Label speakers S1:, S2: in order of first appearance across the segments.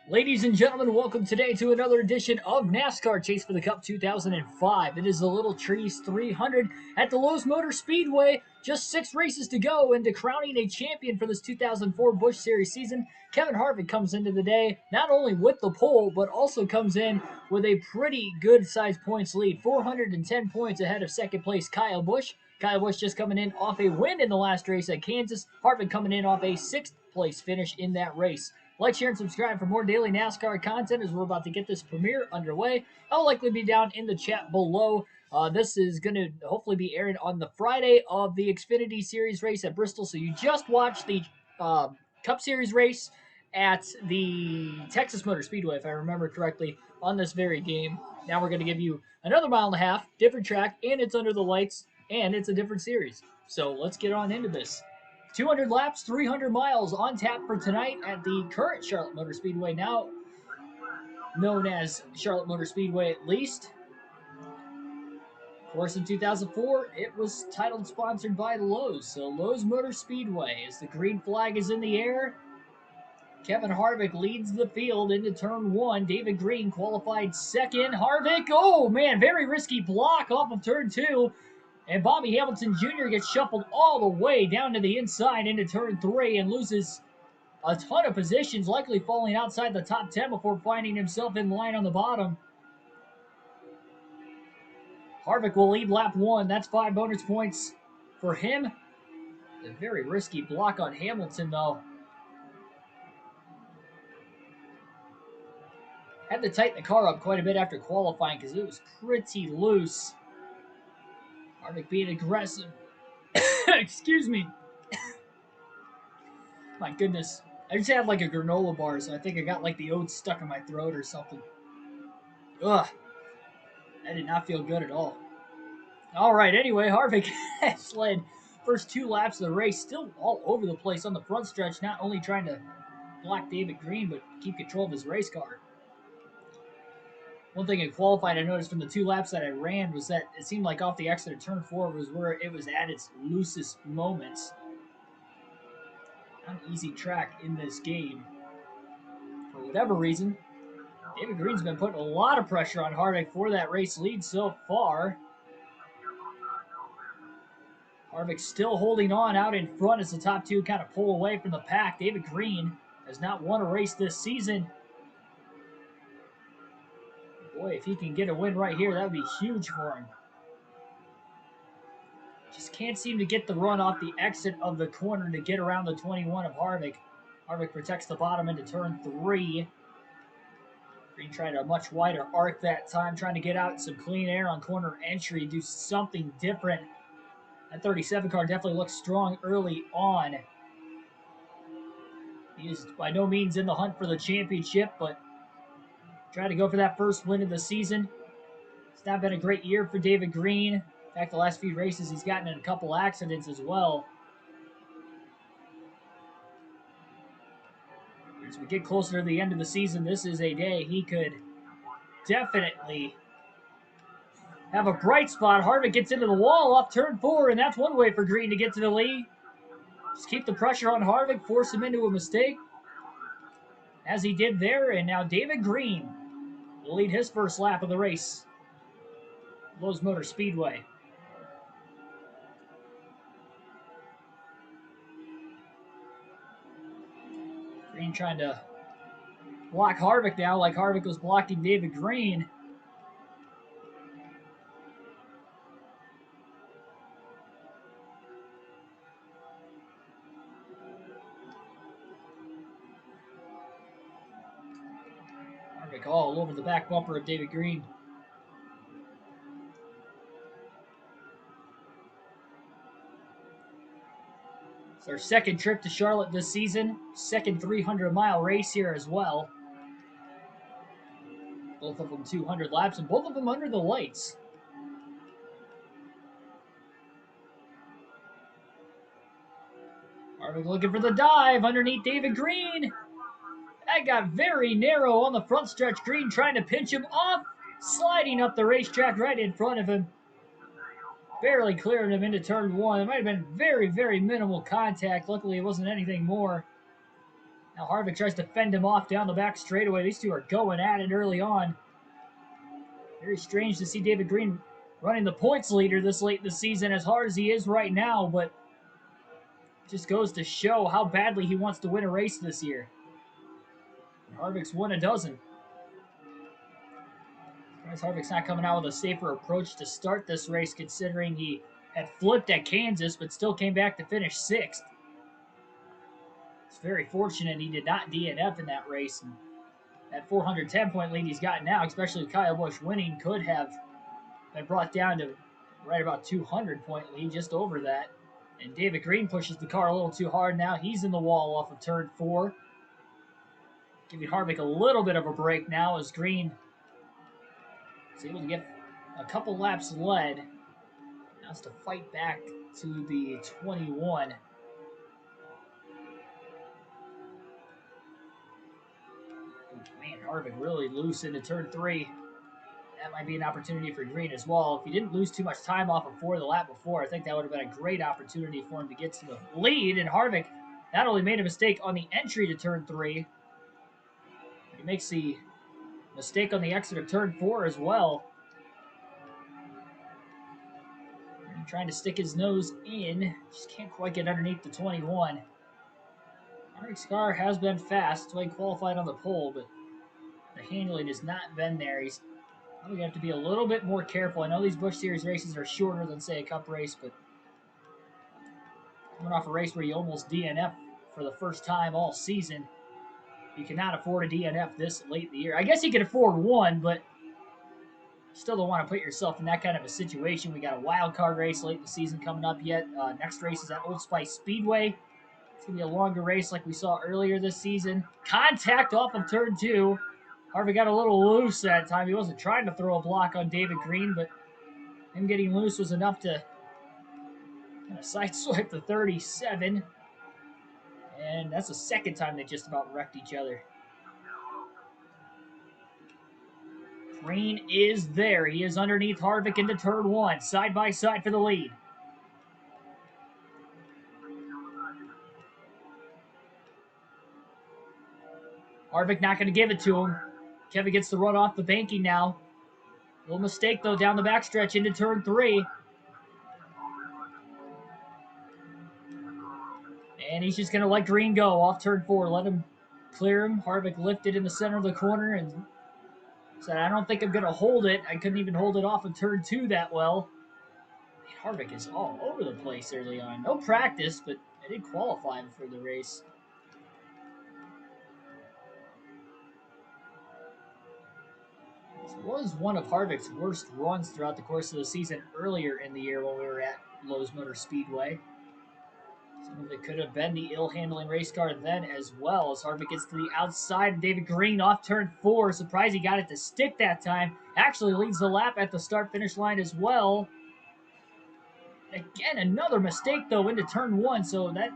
S1: Ladies and gentlemen, welcome today to another edition of NASCAR Chase for the Cup 2005. It is the Little Trees 300 at the Lowe's Motor Speedway. Just 6 races to go into crowning a champion for this 2004 Busch Series season. Kevin Harvick comes into the day not only with the pole, but also comes in with a pretty good-sized points lead. 410 points ahead of second place Kyle Busch. Kyle Busch just coming in off a win in the last race at Kansas. Harvick coming in off a 6th place finish in that race. Like, share, and subscribe for more daily NASCAR content as we're about to get this premiere underway. I'll likely be down in the chat below. This is going to hopefully be airing on the Friday of the Xfinity Series race at Bristol. So you just watched the Cup Series race at the Texas Motor Speedway, if I remember correctly, on this very game. Now we're going to give you another mile and a half, different track, and it's under the lights, and it's a different series. So let's get on into this. 200 laps, 300 miles on tap for tonight at the current Charlotte Motor Speedway, now known as Charlotte Motor Speedway at least. Of course, in 2004, it was titled sponsored by Lowe's, so Lowe's Motor Speedway as the green flag is in the air. Kevin Harvick leads the field into turn 1. David Green qualified second. Harvick, oh man, very risky block off of turn 2. And Bobby Hamilton Jr. gets shuffled all the way down to the inside into turn 3 and loses a ton of positions, likely falling outside the top 10 before finding himself in line on the bottom. Harvick will lead lap 1. That's 5 bonus points for him. A very risky block on Hamilton, though. Had to tighten the car up quite a bit after qualifying because it was pretty loose. Harvick being aggressive. Excuse me. My goodness. I just had like a granola bar, so I think I got like the oats stuck in my throat or something. Ugh. That did not feel good at all. Alright, anyway, Harvick has led first 2 laps of the race, still all over the place on the front stretch, not only trying to block David Green, but keep control of his race car. One thing in qualifying I noticed from the 2 laps that I ran was that it seemed like off the exit of turn 4 was where it was at its loosest moments. An easy track in this game. For whatever reason, David Green's been putting a lot of pressure on Harvick for that race lead so far. Harvick still holding on out in front as the top 2 kind of pull away from the pack. David Green has not won a race this season. Boy, if he can get a win right here, that would be huge for him. Just can't seem to get the run off the exit of the corner to get around the 21 of Harvick. Harvick protects the bottom into turn 3. Green tried a much wider arc that time, trying to get out in some clean air on corner entry, do something different. That 37 car definitely looks strong early on. He is by no means in the hunt for the championship, but tried to go for that first win of the season. It's not been a great year for David Green. In fact, the last few races he's gotten in a couple accidents as well. As we get closer to the end of the season, this is a day he could definitely have a bright spot. Harvick gets into the wall off turn 4, and that's one way for Green to get to the lead. Just keep the pressure on Harvick, force him into a mistake, as he did there, and now David Green will lead his first lap of the race. Lowe's Motor Speedway. Green trying to block Harvick now, like Harvick was blocking David Green. Harvick all over the back bumper of David Green. It's our second trip to Charlotte this season. Second 300-mile race here as well. Both of them 200 laps, and both of them under the lights. Harvick looking for the dive underneath David Green. That got very narrow on the front stretch. Green trying to pinch him off, sliding up the racetrack right in front of him. Barely clearing him into turn 1. It might have been very, very minimal contact. Luckily, it wasn't anything more. Now Harvick tries to fend him off down the back straightaway. These two are going at it early on. Very strange to see David Green running the points leader this late in the season as hard as he is right now, but just goes to show how badly he wants to win a race this year. Harvick's won a dozen. Harvick's not coming out with a safer approach to start this race, considering he had flipped at Kansas but still came back to finish 6th. It's very fortunate he did not DNF in that race. And that 410-point lead he's got now, especially with Kyle Busch winning, could have been brought down to right about 200-point lead, just over that. And David Green pushes the car a little too hard now. He's in the wall off of turn 4. Giving Harvick a little bit of a break now as Green is able to get a couple laps led. Now has to fight back to the 21. Man, Harvick really loose into turn 3. That might be an opportunity for Green as well. If he didn't lose too much time off of 4 the lap before, I think that would have been a great opportunity for him to get to the lead. And Harvick not only made a mistake on the entry to turn 3, he makes the mistake on the exit of turn 4 as well. And trying to stick his nose in, just can't quite get underneath the 21. Harvick's car has been fast. That's why he qualified on the pole, but the handling has not been there. He's probably going to have to be a little bit more careful. I know these Busch Series races are shorter than, say, a Cup race, but coming off a race where you almost DNF for the first time all season, you cannot afford a DNF this late in the year. I guess you could afford one, but still don't want to put yourself in that kind of a situation. We got a wild card race late in the season coming up yet. Next race is at Old Spice Speedway. It's going to be a longer race like we saw earlier this season. Contact off of turn 2. Harvick got a little loose that time. He wasn't trying to throw a block on David Green, but him getting loose was enough to kind of sideswipe the 37. And that's the second time they just about wrecked each other. Green is there. He is underneath Harvick into turn 1, side by side for the lead. Harvick not going to give it to him. Kevin gets the run off the banking now. Little mistake, though, down the backstretch into turn 3. And he's just going to let Green go off turn 4. Let him clear him. Harvick lifted in the center of the corner and said, I don't think I'm going to hold it. I couldn't even hold it off of turn 2 that well. Harvick is all over the place early on. No practice, but I did qualify him for the race. This was one of Harvick's worst runs throughout the course of the season earlier in the year when we were at Lowe's Motor Speedway. Some of it could have been the ill-handling race car then as well, as Harvick gets to the outside of David Green off turn 4. Surprised he got it to stick that time. Actually leads the lap at the start-finish line as well. Again, another mistake, though, into turn 1, so that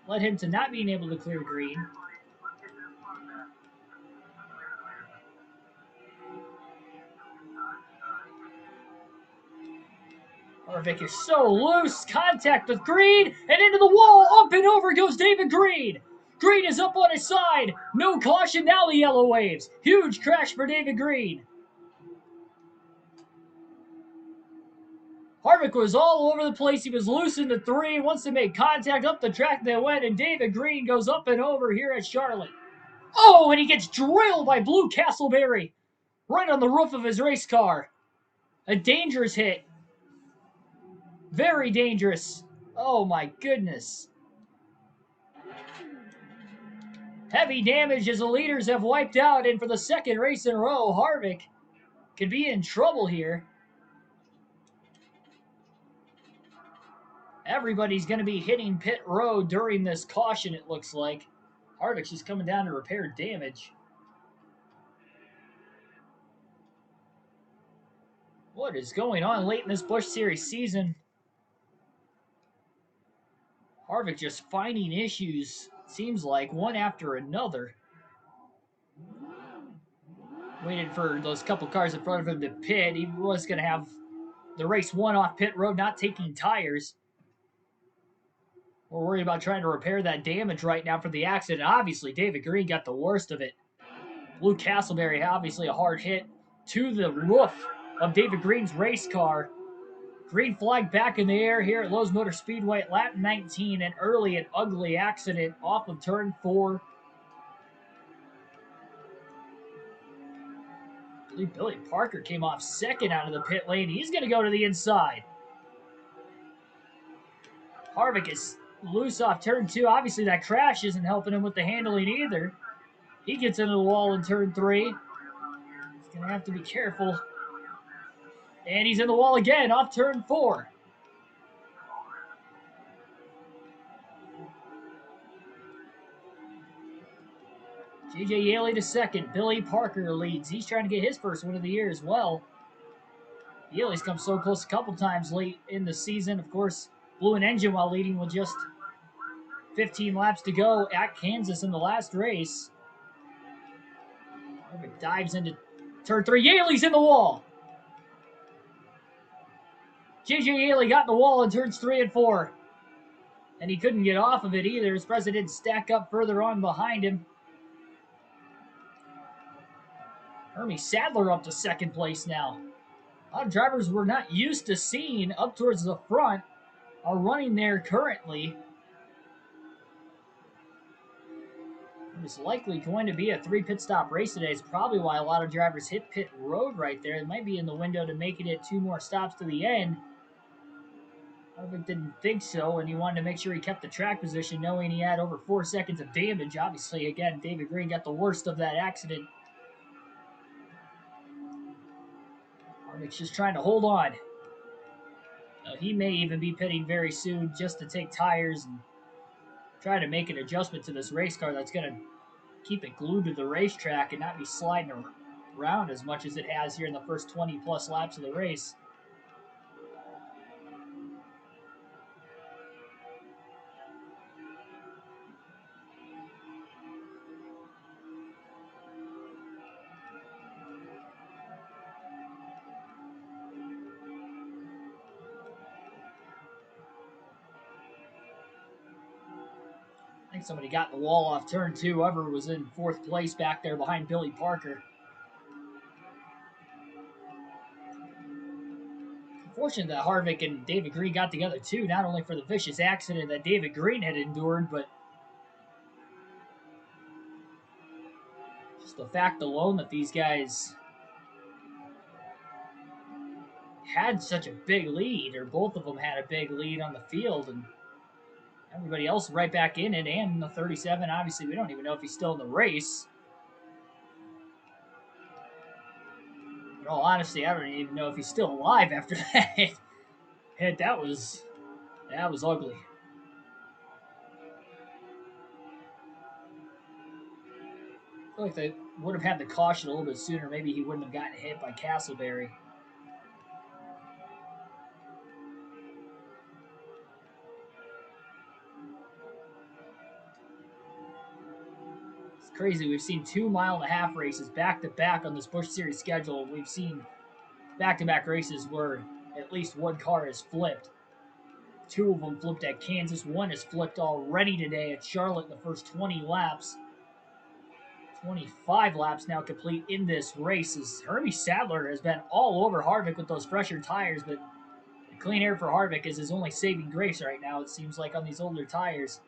S1: led him to not being able to clear Green. Harvick is so loose. Contact with Green, and into the wall. Up and over goes David Green. Green is up on his side. No caution, now the yellow waves. Huge crash for David Green. Harvick was all over the place. He was loose into 3. Once they made contact, up the track they went, and David Green goes up and over here at Charlotte. Oh, and he gets drilled by Blue Castleberry right on the roof of his race car. A dangerous hit. Very dangerous. Oh my goodness. Heavy damage as the leaders have wiped out, and for the second race in a row, Harvick could be in trouble here. Everybody's going to be hitting pit road during this caution, it looks like. Harvick's just coming down to repair damage. What is going on late in this Busch Series season? Harvick just finding issues, seems like, one after another. Waited for those couple cars in front of him to pit. He was going to have the race won off pit road, not taking tires. We're worried about trying to repair that damage right now for the accident. Obviously, David Green got the worst of it. Luke Castleberry, obviously a hard hit to the roof of David Green's race car. Green flag back in the air here at Lowe's Motor Speedway at lap 19. An early and ugly accident off of turn 4. I believe Billy Parker came off second out of the pit lane. He's going to go to the inside. Harvick is loose off turn 2. Obviously, that crash isn't helping him with the handling either. He gets into the wall in turn 3. He's going to have to be careful. And he's in the wall again off turn 4. J.J. Yaley to second. Billy Parker leads. He's trying to get his first win of the year as well. Yaley's come so close a couple times late in the season. Of course, blew an engine while leading with just 15 laps to go at Kansas in the last race. Harvick dives into turn 3. Yaley's in the wall. J.J. Yaley got in the wall in turns 3 and 4. And he couldn't get off of it either. His president stack up further on behind him. Hermie Sadler up to second place now. A lot of drivers we're not used to seeing up towards the front are running there currently. It's likely going to be a 3 pit stop race today. It's probably why a lot of drivers hit pit road right there. It might be in the window to making it 2 more stops to the end. Harvick didn't think so, and he wanted to make sure he kept the track position, knowing he had over 4 seconds of damage. Obviously, again, David Green got the worst of that accident. Harvick's just trying to hold on. He may even be pitting very soon just to take tires and try to make an adjustment to this race car that's going to keep it glued to the racetrack and not be sliding around as much as it has here in the first 20-plus laps of the race. I think somebody got the wall off turn 2. Whoever was in 4th place back there behind Billy Parker. Unfortunate that Harvick and David Green got together too, not only for the vicious accident that David Green had endured, but just the fact alone that these guys had such a big lead, or both of them had a big lead on the field, and everybody else right back in it, and the 37, obviously we don't even know if he's still in the race. In all honesty, I don't even know if he's still alive after that. And that was ugly. I feel like they would have had the caution a little bit sooner. Maybe he wouldn't have gotten hit by Castleberry. It's crazy. We've seen 2 mile-and-a-half races back-to-back on this Busch Series schedule. We've seen back-to-back races where at least one car has flipped. 2 of them flipped at Kansas. 1 has flipped already today at Charlotte in the first 20 laps. 25 laps now complete in this race as Hermie Sadler has been all over Harvick with those fresher tires, but the clean air for Harvick is his only saving grace right now, it seems like, on these older tires.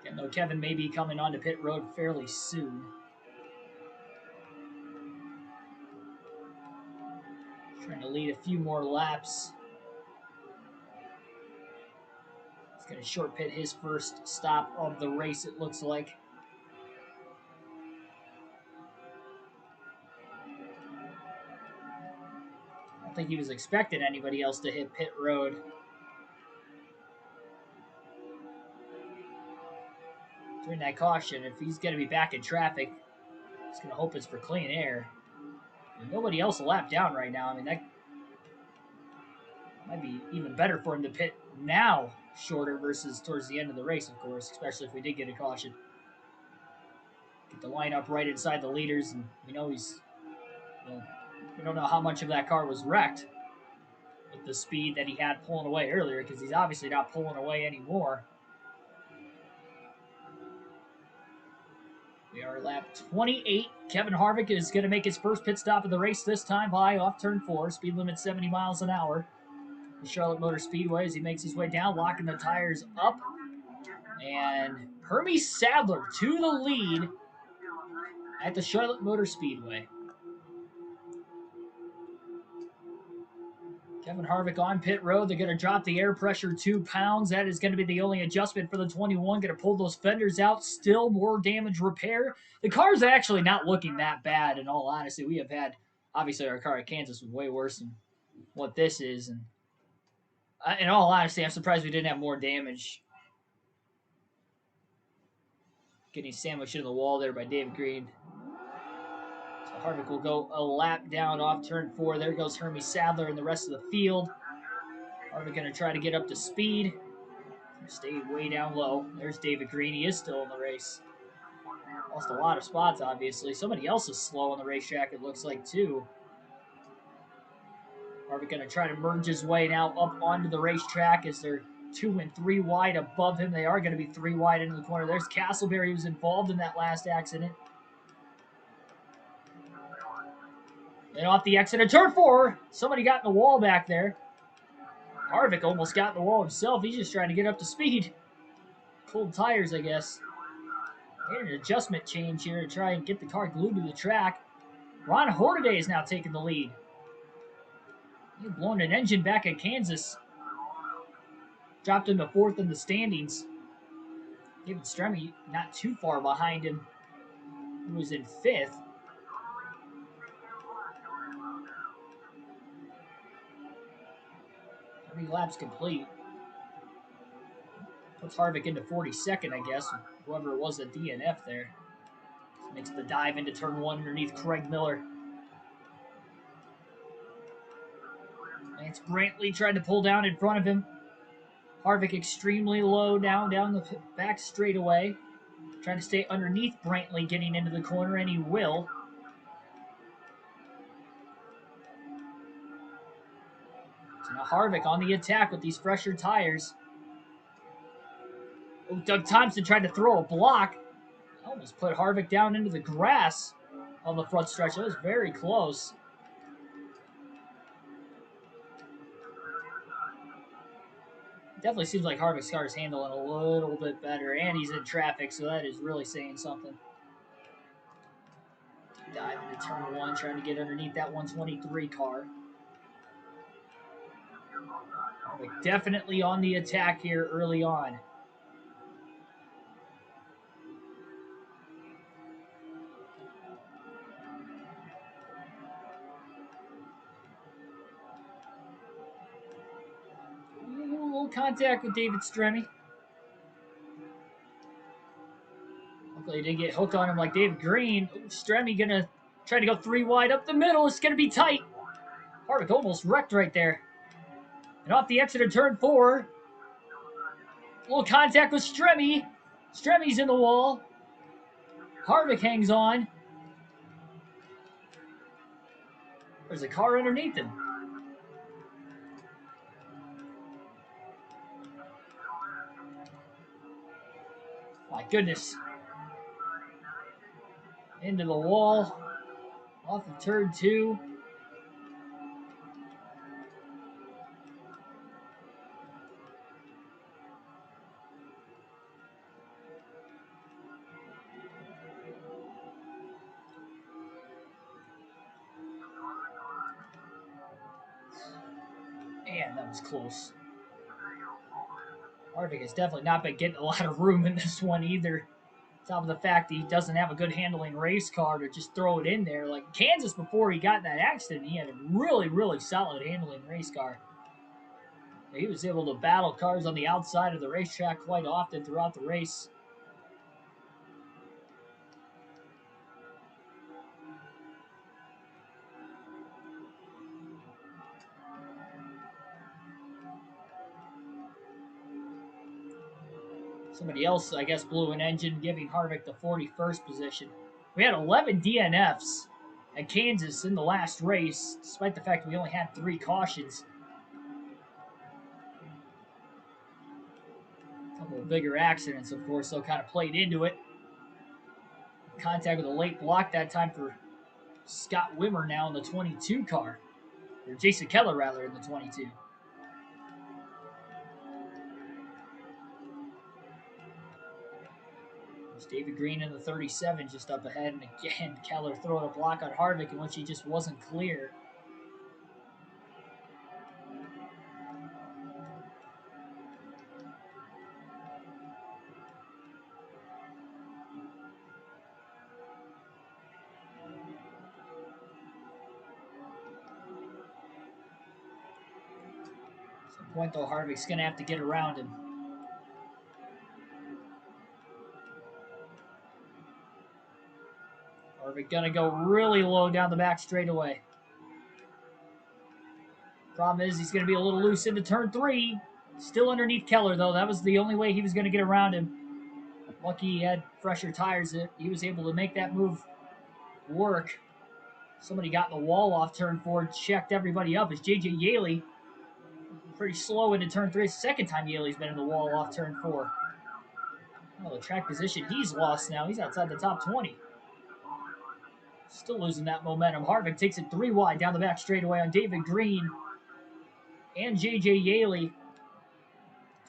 S1: Again, though, Kevin may be coming onto pit road fairly soon. Trying to lead a few more laps. He's going to short pit his first stop of the race, it looks like. I don't think he was expecting anybody else to hit pit road. During that caution, if he's going to be back in traffic, he's going to hope it's for clean air. And nobody else a lap down right now. I mean, that might be even better for him to pit now shorter versus towards the end of the race, of course, especially if we did get a caution. Get the lineup right inside the leaders, and we know we don't know how much of that car was wrecked. with the speed that he had pulling away earlier, because he's obviously not pulling away anymore. We are lap 28. Kevin Harvick is going to make his first pit stop of the race this time by off turn 4. Speed limit 70 miles an hour. The Charlotte Motor Speedway as he makes his way down, locking the tires up. And Hermie Sadler to the lead at the Charlotte Motor Speedway. Kevin Harvick on pit road. They're going to drop the air pressure 2 pounds. That is going to be the only adjustment for the 21. Going to pull those fenders out. Still more damage repair. The car's actually not looking that bad, in all honesty. We have had, obviously, our car at Kansas was way worse than what this is. And in all honesty, I'm surprised we didn't have more damage. Getting sandwiched into the wall there by David Green. So Harvick will go a lap down off turn 4. There goes Hermie Sadler and the rest of the field. Harvick going to try to get up to speed. Stay way down low. There's David Green. He is still in the race. Lost a lot of spots, obviously. Somebody else is slow on the racetrack, it looks like, too. Harvick going to try to merge his way now up onto the racetrack as they're 2 and 3 wide above him. They are going to be 3 wide into the corner. There's Castleberry, who's involved in that last accident. And off the exit of turn 4, somebody got in the wall back there. Harvick almost got in the wall himself. He's just trying to get up to speed. Cold tires, I guess. Made an adjustment change here to try and get the car glued to the track. Ron Hornaday is now taking the lead. He's blown an engine back at Kansas. Dropped him to 4th in the standings. David Stremme not too far behind him. He was in 5th. How many laps complete? Puts Harvick into 42nd, I guess. Whoever it was at DNF there. Makes the dive into turn 1 underneath Craig Miller. Lance Brantley tried to pull down in front of him. Harvick extremely low down the back straightaway. Trying to stay underneath Brantley getting into the corner, and he will. So now Harvick on the attack with these fresher tires. Oh, Doug Thompson tried to throw a block. Almost put Harvick down into the grass on the front stretch. That was very close. Definitely seems like Harvick's car is handling a little bit better, and he's in traffic, so that is really saying something. Dive into turn 1, trying to get underneath that 123 car. Harvick definitely on the attack here early on. A little contact with David Stremme. Luckily, he didn't get hooked on him like David Green. Stremme gonna try to go 3 wide up the middle. It's gonna be tight. Harvick almost wrecked right there. And off the exit of turn 4. A little contact with Stremme. Stremme's in the wall. Harvick hangs on. There's a car underneath him. My goodness. Into the wall. Off of turn 2. Man, that was close. Harvick has definitely not been getting a lot of room in this one either. On top of the fact that he doesn't have a good handling race car to just throw it in there. Like Kansas, before he got in that accident, he had a really, really solid handling race car. He was able to battle cars on the outside of the racetrack quite often throughout the race. Somebody else, I guess, blew an engine, giving Harvick the 41st position. We had 11 DNFs at Kansas in the last race, despite the fact we only had 3 cautions. of bigger accidents, of course, so kind of played into it. Contact with a late block that time for Scott Wimmer now in the 22 car. Or Jason Keller, rather, in the 22. There's David Green in the 37 just up ahead, and again, Keller throwing a block on Harvick in which he just wasn't clear. At some point, though, Harvick's going to have to get around him. Harvick going to go really low down the back straightaway. Problem is, he's going to be a little loose into turn 3. Still underneath Keller, though. That was the only way he was going to get around him. Lucky he had fresher tires. He was able to make that move work. Somebody got in the wall off turn 4, checked everybody up. As J.J. Yaley pretty slow into turn 3. It's the second time Yaley's been in the wall off turn 4. Oh, the track position he's lost now. He's outside the top 20. Still losing that momentum. Harvick takes it 3 wide down the back straightaway on David Green and J.J. Yaley.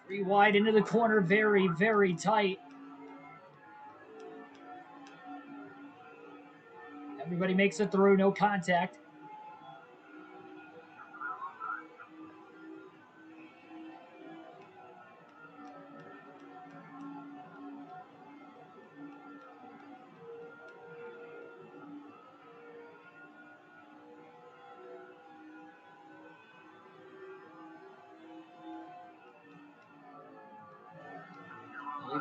S1: 3 wide into the corner. Very, very tight. Everybody makes it through. No contact.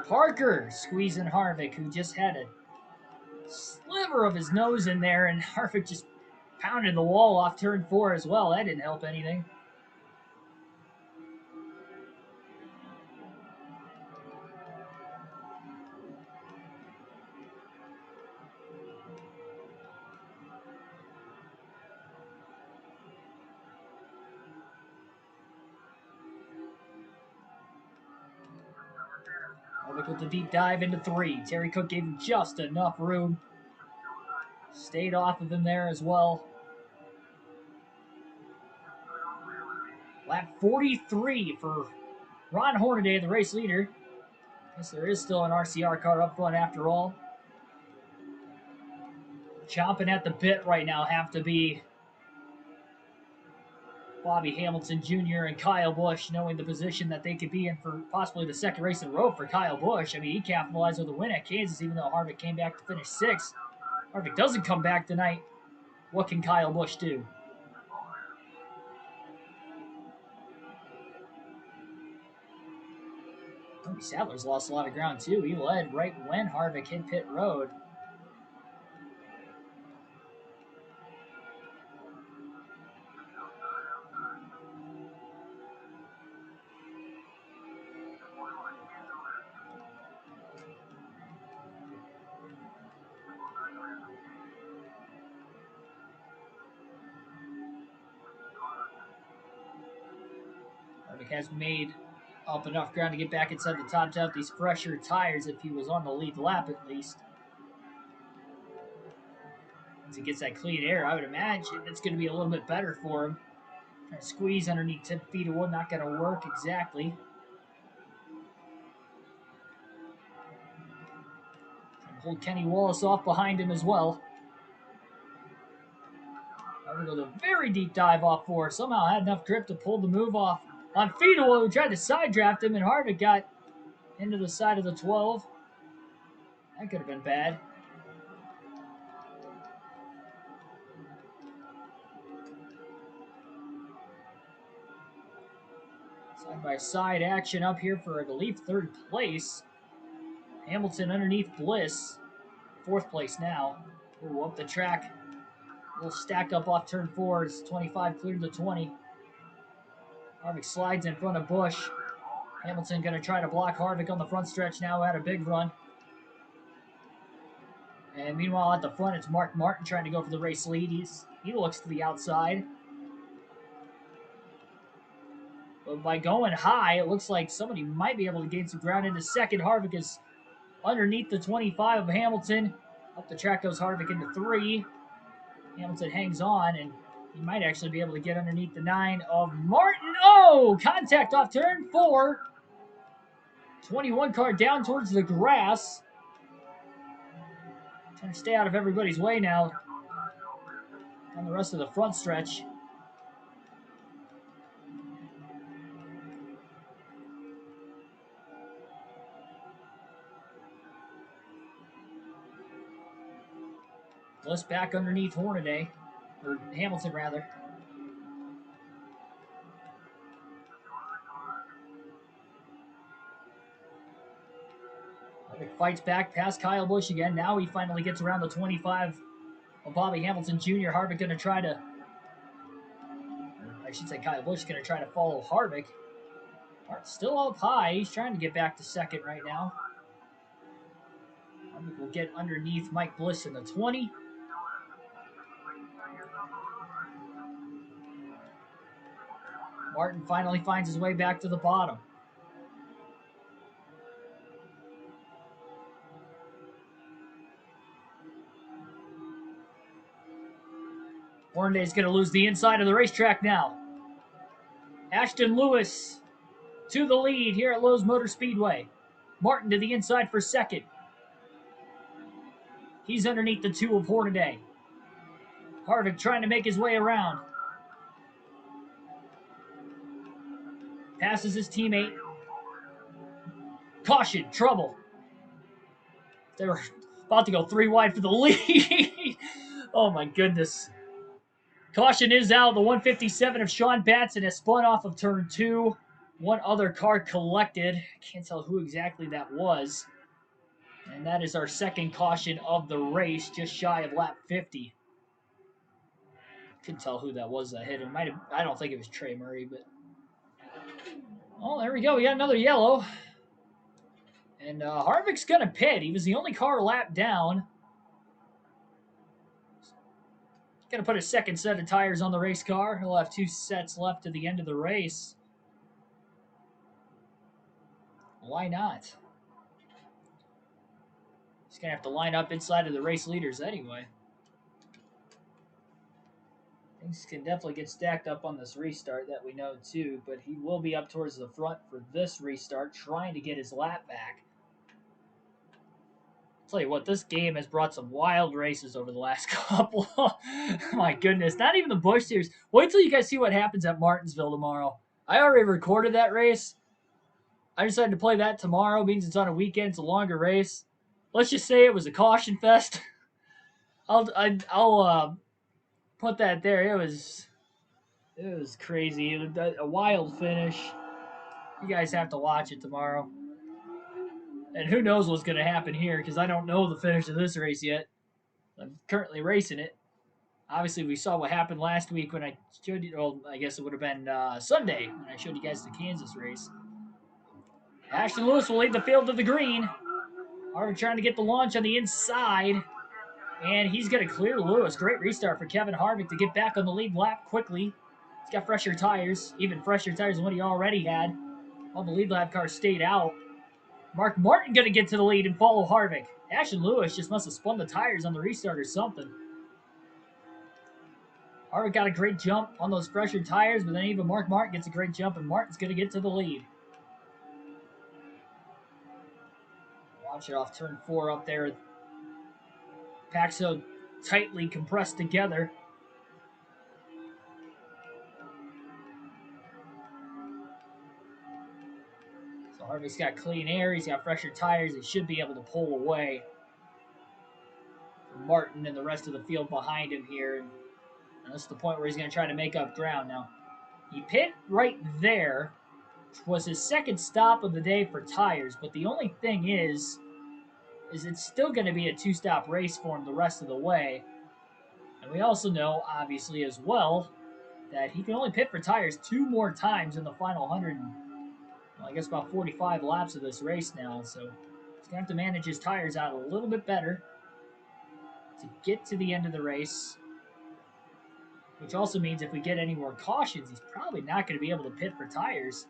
S1: Parker squeezing Harvick, who just had a sliver of his nose in there, and Harvick just pounded the wall off turn 4 as well. That didn't help anything. Harvick with the deep dive into 3. Terry Cook gave him just enough room. Stayed off of him there as well. Lap 43 for Ron Hornaday, the race leader. Guess there is still an RCR car up front after all. Chomping at the bit right now have to be Bobby Hamilton Jr. and Kyle Busch, knowing the position that they could be in for possibly the second race in a row for Kyle Busch. I mean, he capitalized with a win at Kansas, even though Harvick came back to finish 6th. Harvick doesn't come back tonight. What can Kyle Busch do? Tony Sadler's lost a lot of ground, too. He led right when Harvick hit pit road. Harvick has made up enough ground to get back inside the top 10 with these fresher tires if he was on the lead lap at least. Once he gets that clean air, I would imagine it's going to be a little bit better for him. Trying to squeeze underneath 10 feet of wood, not going to work exactly. Trying to hold Kenny Wallace off behind him as well. Harvick with a very deep dive off 4. Somehow had enough grip to pull the move off on Fiedel, who tried to side draft him, and Harvick got into the side of the 12. That could have been bad. Side-by-side action up here for, I believe, 3rd place. Hamilton underneath Bliss. 4th place now. Ooh, up the track. A little stack up off turn 4 as 25 cleared the 20. Harvick slides in front of Busch. Hamilton going to try to block Harvick on the front stretch now. Had a big run. And meanwhile, at the front, it's Mark Martin trying to go for the race lead. He looks to the outside. But by going high, it looks like somebody might be able to gain some ground into second. Harvick is underneath the 25 of Hamilton. Up the track goes Harvick into 3. Hamilton hangs on, and he might actually be able to get underneath the 9 of Martin. Oh, contact off turn 4. 21 car down towards the grass. Trying to stay out of everybody's way now on the rest of the front stretch. Bliss back underneath Hornaday, or Hamilton rather. Harvick fights back past Kyle Busch again. Now he finally gets around the 25 of Bobby Hamilton Jr. Harvick going to try to, I should say Kyle Busch is going to try to follow Harvick. Hart's still up high. He's trying to get back to second right now. Harvick will get underneath Mike Bliss in the 20. Martin finally finds his way back to the bottom. Hornaday's going to lose the inside of the racetrack now. Ashton Lewis to the lead here at Lowe's Motor Speedway. Martin to the inside for second. He's underneath the 2 of Hornaday. Harvick trying to make his way around. Passes his teammate. Caution, trouble. They were about to go 3 wide for the lead. Oh my goodness. Caution is out. The 157 of Sean Batson has spun off of turn 2. One other car collected. Can't tell who exactly that was. And that is our second caution of the race, just shy of lap 50. Couldn't tell who that was that hit him. I don't think it was Trey Murray, but... Oh, there we go. We got another yellow. And Harvick's going to pit. He was the only car lap down. He's going to put a second set of tires on the race car. He'll have 2 sets left to the end of the race. Why not? He's going to have to line up inside of the race leaders anyway. Things can definitely get stacked up on this restart, that we know too, but he will be up towards the front for this restart, trying to get his lap back. I'll tell you what, this game has brought some wild races over the last couple. My goodness, not even the Busch Series. Wait till you guys see what happens at Martinsville tomorrow. I already recorded that race. I decided to play that tomorrow. Means it's on a weekend. It's a longer race. Let's just say it was a caution fest. I'll put that there. It was crazy. It was a wild finish. You guys have to watch it tomorrow. And who knows what's going to happen here, because I don't know the finish of this race yet. I'm currently racing it. Obviously, we saw what happened last week when I showed you, well, I guess it would have been Sunday when I showed you guys the Kansas race. Ashton Lewis will lead the field to the green. Harvick trying to get the launch on the inside. And he's going to clear Lewis. Great restart for Kevin Harvick to get back on the lead lap quickly. He's got fresher tires, even fresher tires than what he already had. All the lead lap cars stayed out. Mark Martin going to get to the lead and follow Harvick. Ashton Lewis just must have spun the tires on the restart or something. Harvick got a great jump on those fresher tires, but then even Mark Martin gets a great jump, and Martin's going to get to the lead. Watch it off turn 4 up there. Pack so tightly compressed together. So Harvick's got clean air. He's got fresher tires. He should be able to pull away from Martin and the rest of the field behind him here. And that's the point where he's going to try to make up ground. Now, he pit right there, which was his second stop of the day for tires. But the only thing is it's still going to be a 2-stop race for him the rest of the way. And we also know, obviously, as well, that he can only pit for tires 2 more times in the final 100, well, I guess about 45 laps of this race now. So he's going to have to manage his tires out a little bit better to get to the end of the race which also means if we get any more cautions, he's probably not going to be able to pit for tires.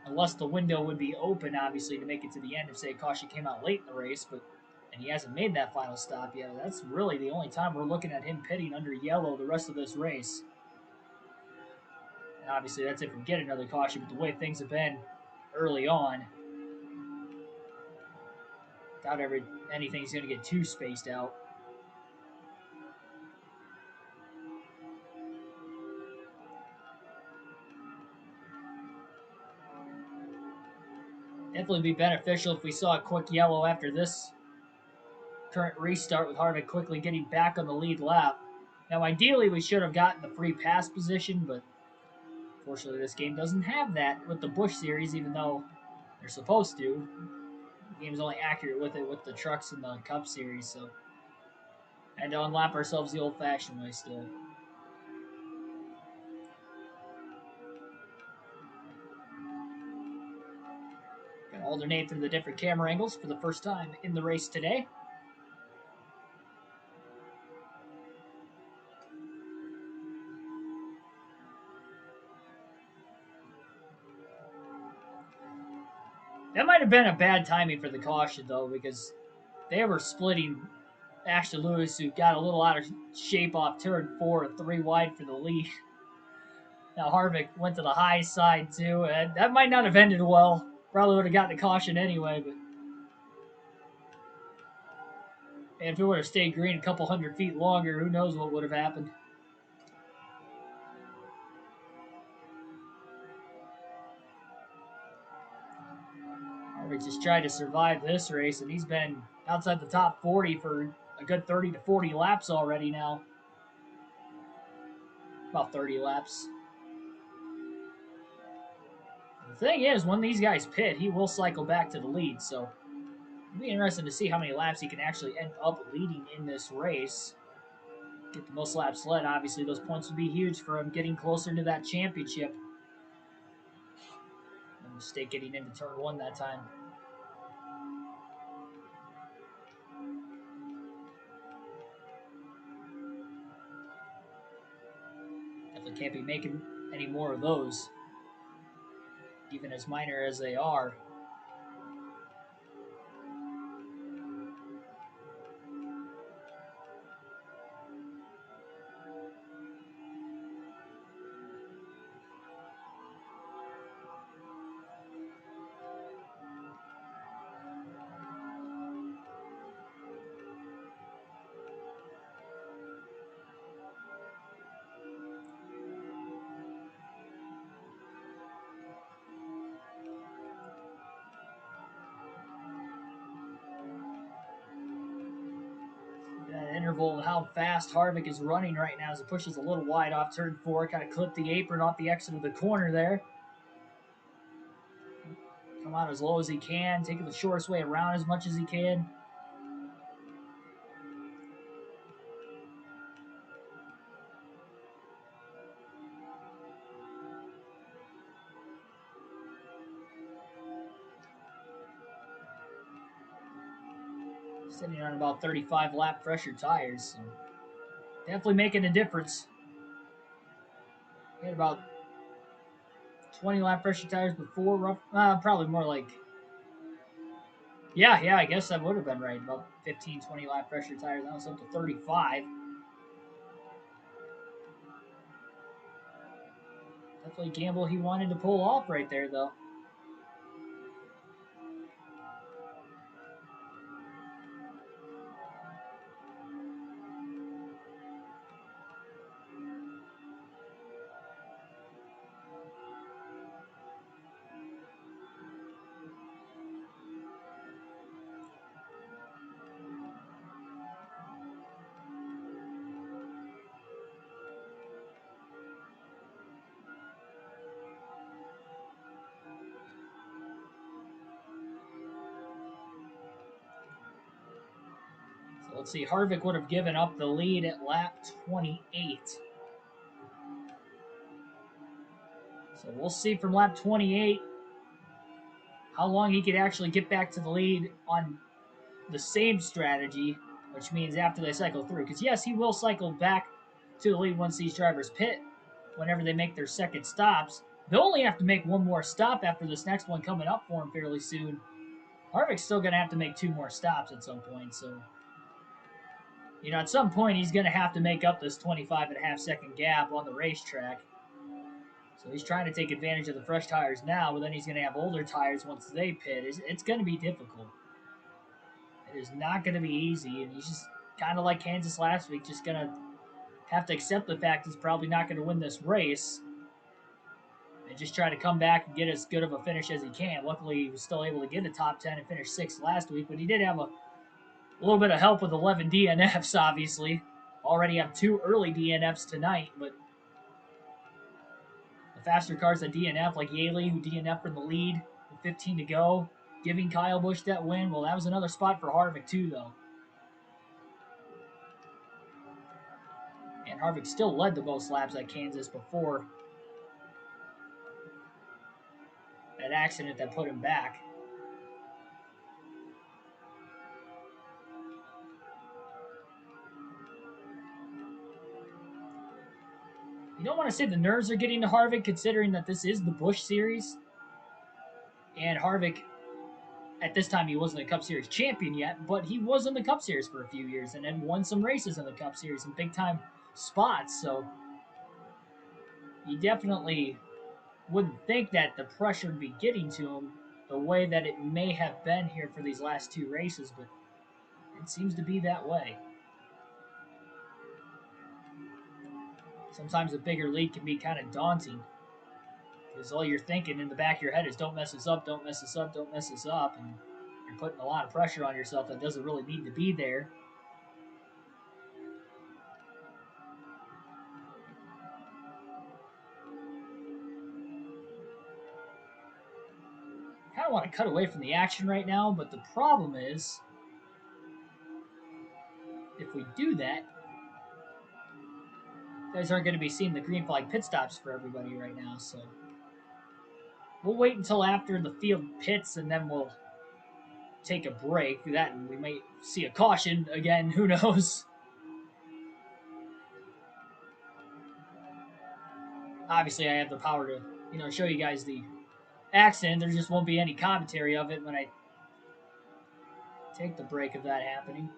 S1: Unless the window would be open, obviously, to make it to the end if, say, a caution came out late in the race, and he hasn't made that final stop yet. That's really the only time we're looking at him pitting under yellow the rest of this race. And obviously, that's if we get another caution, but the way things have been early on, doubt anything's going to get too spaced out. Definitely be beneficial if we saw a quick yellow after this current restart with Harvick quickly getting back on the lead lap. Now, ideally, we should have gotten the free pass position, but unfortunately, this game doesn't have that with the Busch series, even though they're supposed to. The game's only accurate with it with the trucks in the Cup series, so had to unlap ourselves the old-fashioned way still. Gonna alternate through the different camera angles for the first time in the race today. That might have been a bad timing for the caution, though, because they were splitting Ashley Lewis, who got a little out of shape off turn 4, 3 wide for the lead. Now Harvick went to the high side, too, and that might not have ended well. Probably would have gotten the caution anyway, but if it would have stayed green a couple 100 feet longer, who knows what would have happened. Harvick just tried to survive this race, and he's been outside the top 40 for a good 30 to 40 laps already now. About 30 laps. The thing is, when these guys pit, he will cycle back to the lead, so it'll be interesting to see how many laps he can actually end up leading in this race. Get the most laps led, obviously those points would be huge for him getting closer to that championship. No mistake getting into turn 1 that time. Definitely can't be making any more of those, even as minor as they are. That interval of how fast Harvick is running right now as it pushes a little wide off turn 4. Kind of clipped the apron off the exit of the corner there. Come out as low as he can, taking the shortest way around as much as he can. Sitting on about 35 lap pressure tires, so definitely making a difference. He had about 20 lap pressure tires before, probably more like, yeah, I guess that would have been right. About 15, 20 lap pressure tires. Now it's up to 35. Definitely a gamble he wanted to pull off right there, though. Let's see, Harvick would have given up the lead at lap 28. So we'll see from lap 28 how long he could actually get back to the lead on the same strategy, which means after they cycle through. Because, yes, he will cycle back to the lead once these drivers pit. Whenever they make their second stops, they'll only have to make one more stop after this next one coming up for them fairly soon. Harvick's still going to have to make 2 more stops at some point, so at some point he's going to have to make up this 25.5-second gap on the racetrack. So he's trying to take advantage of the fresh tires now, but then he's going to have older tires once they pit. It's going to be difficult. It is not going to be easy, and he's just kind of like Kansas last week, just going to have to accept the fact he's probably not going to win this race and just try to come back and get as good of a finish as he can. Luckily, he was still able to get a top 10 and finish 6th last week, but he did have a little bit of help with 11 DNFs, obviously. Already have 2 early DNFs tonight, but the faster cars that DNF, like Yaley, who DNF'd from the lead with 15 to go, giving Kyle Busch that win. Well, that was another spot for Harvick, too, though. And Harvick still led the most laps at Kansas before that accident that put him back. You don't want to say the nerves are getting to Harvick, considering that this is the Busch Series. And Harvick, at this time, he wasn't a Cup Series champion yet, but he was in the Cup Series for a few years and then won some races in the Cup Series in big-time spots. So you definitely wouldn't think that the pressure would be getting to him the way that it may have been here for these last 2 races, but it seems to be that way. Sometimes a bigger lead can be kind of daunting because all you're thinking in the back of your head is don't mess this up, don't mess this up, don't mess this up, and you're putting a lot of pressure on yourself that doesn't really need to be there. I kind of want to cut away from the action right now, but the problem is if we do that, you guys aren't going to be seeing the green flag pit stops for everybody right now, so we'll wait until after the field pits and then we'll take a break. That and we might see a caution again, who knows. Obviously I have the power to show you guys the accident. There just won't be any commentary of it when I take the break of that happening.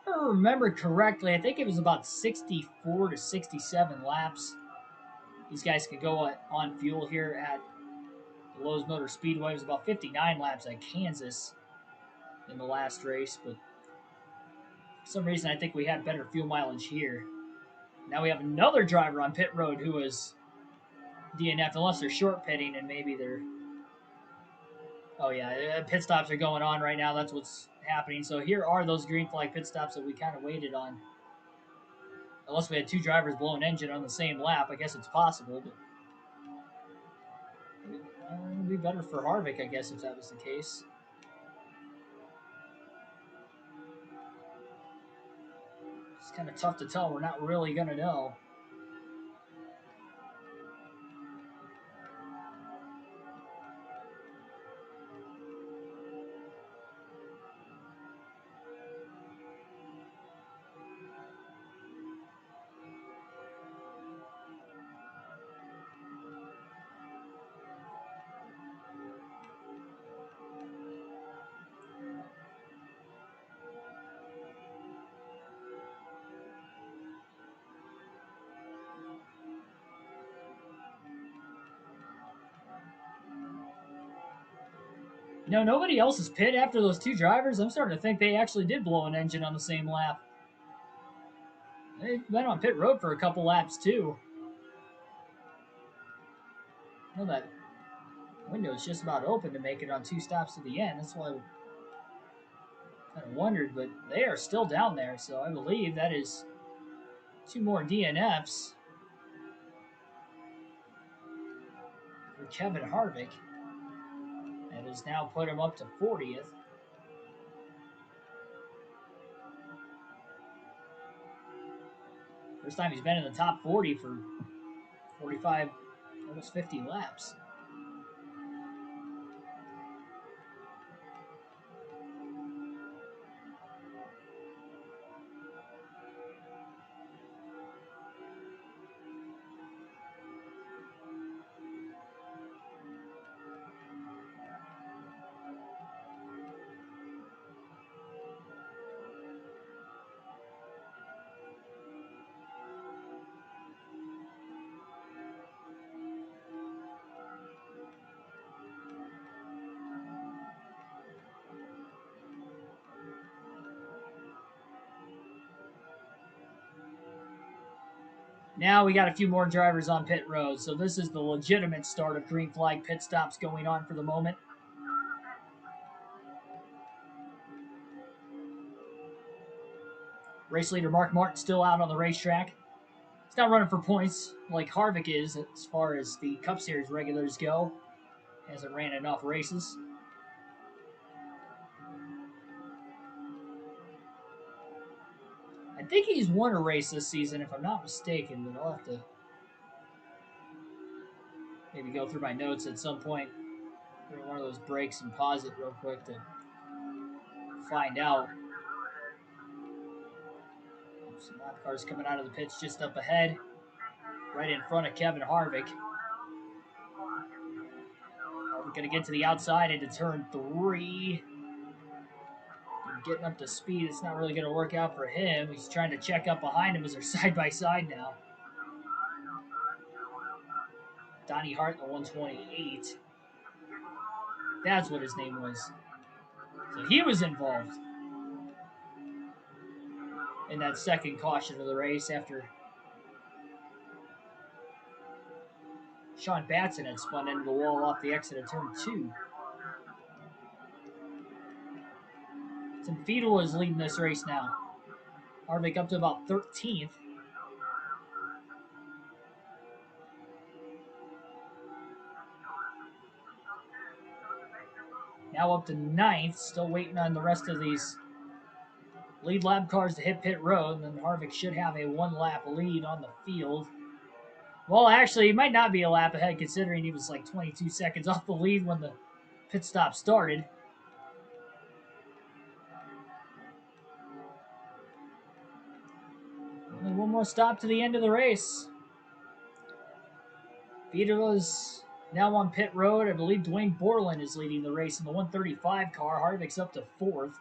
S1: If I remember correctly, I think it was about 64 to 67 laps these guys could go on fuel here at the Lowe's Motor Speedway. It was about 59 laps at Kansas in the last race, but for some reason I think we had better fuel mileage here. Now we have another driver on pit road who is DNF'd, unless they're short pitting and maybe they're... Oh yeah, pit stops are going on right now. That's what's happening. So here are those green flag pit stops that we kind of waited on. Unless we had 2 drivers blow an engine on the same lap, I guess it's possible, but it would be better for Harvick, I guess, if that was the case. It's kind of tough to tell. We're not really going to know. Nobody else is pit after those 2 drivers. I'm starting to think they actually did blow an engine on the same lap. They went on pit road for a couple laps, too. I know that window is just about open to make it on 2 stops to the end. That's why I kind of wondered, but they are still down there, so I believe that is 2 more DNFs for Kevin Harvick. That has now put him up to 40th. First time he's been in the top 40 for 45, almost 50 laps. Now we got a few more drivers on pit road, so this is the legitimate start of green flag pit stops going on for the moment. Race leader Mark Martin still out on the racetrack. He's not running for points like Harvick is as far as the Cup Series regulars go. Hasn't ran enough races. I think he's won a race this season, if I'm not mistaken, but I'll have to maybe go through my notes at some point during one of those breaks and pause it real quick to find out. Some lap cars coming out of the pits just up ahead, right in front of Kevin Harvick. Harvick going to get to the outside into turn 3. Getting up to speed, it's not really going to work out for him. He's trying to check up behind him as they're side by side now. Donnie Hart, the 128. That's what his name was. So he was involved in that second caution of the race after Sean Batson had spun into the wall off the exit of turn 2. Tim Fiedel is leading this race now. Harvick up to about 13th. Now up to 9th, still waiting on the rest of these lead lap cars to hit pit road, and then Harvick should have a 1-lap lead on the field. Well, actually, he might not be a lap ahead considering he was like 22 seconds off the lead when the pit stop started. Only one more stop to the end of the race. Fiedel is now on pit road. I believe Dwayne Borland is leading the race in the 135 car. Harvick's up to 4th.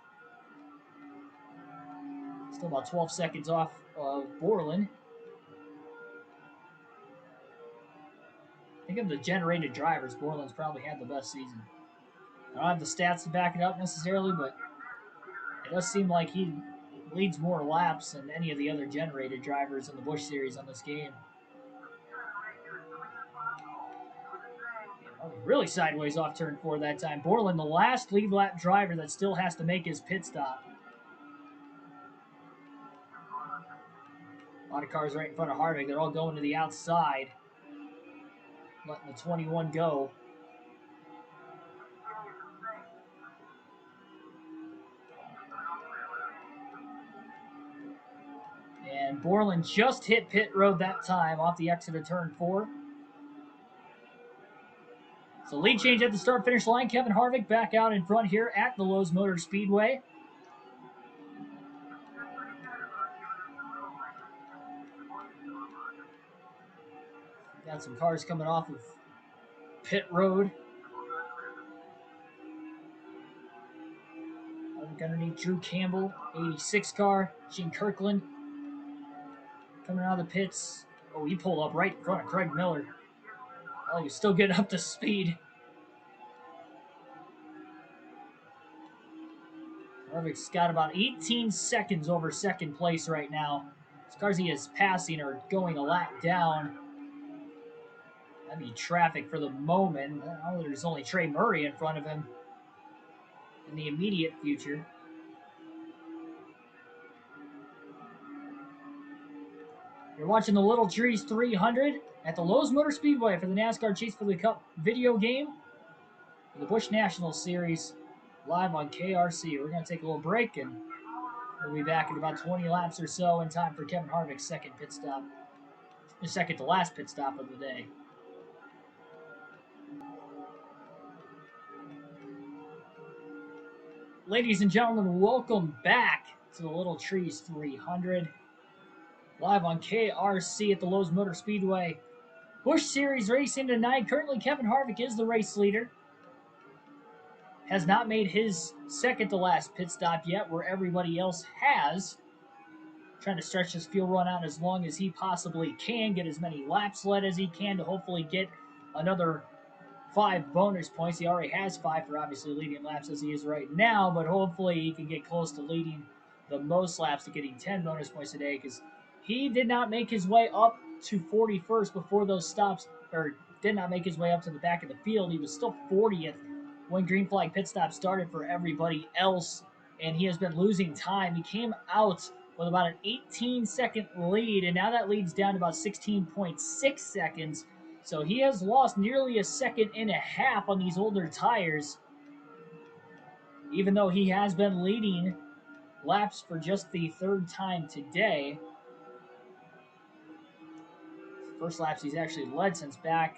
S1: Still about 12 seconds off of Borland. I think of the generated drivers, Borland's probably had the best season. I don't have the stats to back it up necessarily, but it does seem like he leads more laps than any of the other generated drivers in the Busch Series on this game. Really sideways off turn 4 that time. Borland, the last lead lap driver that still has to make his pit stop. A lot of cars right in front of Harvick. They're all going to the outside. Letting the 21 go. And Borland just hit pit road that time off the exit of turn 4. So lead change at the start-finish line. Kevin Harvick back out in front here at the Lowe's Motor Speedway. Got some cars coming off of pit road. Underneath Drew Campbell, 86 car. Gene Kirkland coming out of the pits. Oh, he pulled up right in front of Craig Miller. Oh, he's still getting up to speed. Harvick's got about 18 seconds over second place right now. These cars he is passing are going a lap down. That'd be traffic for the moment. Now there's only Trey Murray in front of him in the immediate future. You're watching the Little Trees 300 at the Lowe's Motor Speedway for the NASCAR Chase for the Cup video game for the Busch National Series live on KRC. We're going to take a little break and we'll be back in about 20 laps or so in time for Kevin Harvick's second pit stop. The second to last pit stop of the day. Ladies and gentlemen, welcome back to the Little Trees 300. Live on KRC at the Lowe's Motor Speedway. Busch Series racing tonight. Currently, Kevin Harvick is the race leader. Has not made his second to last pit stop yet, where everybody else has. Trying to stretch his fuel run out as long as he possibly can, get as many laps led as he can to hopefully get another 5 bonus points. He already has 5 for obviously leading laps as he is right now, but hopefully he can get close to leading the most laps to getting 10 bonus points today, because he did not make his way up to 41st before those stops, or did not make his way up to the back of the field. He was still 40th when green flag pit stop started for everybody else, and he has been losing time. He came out with about an 18-second lead, and now that lead's down to about 16.6 seconds. So he has lost nearly a second and a half on these older tires, even though he has been leading laps for just the third time today. First laps he's actually led since back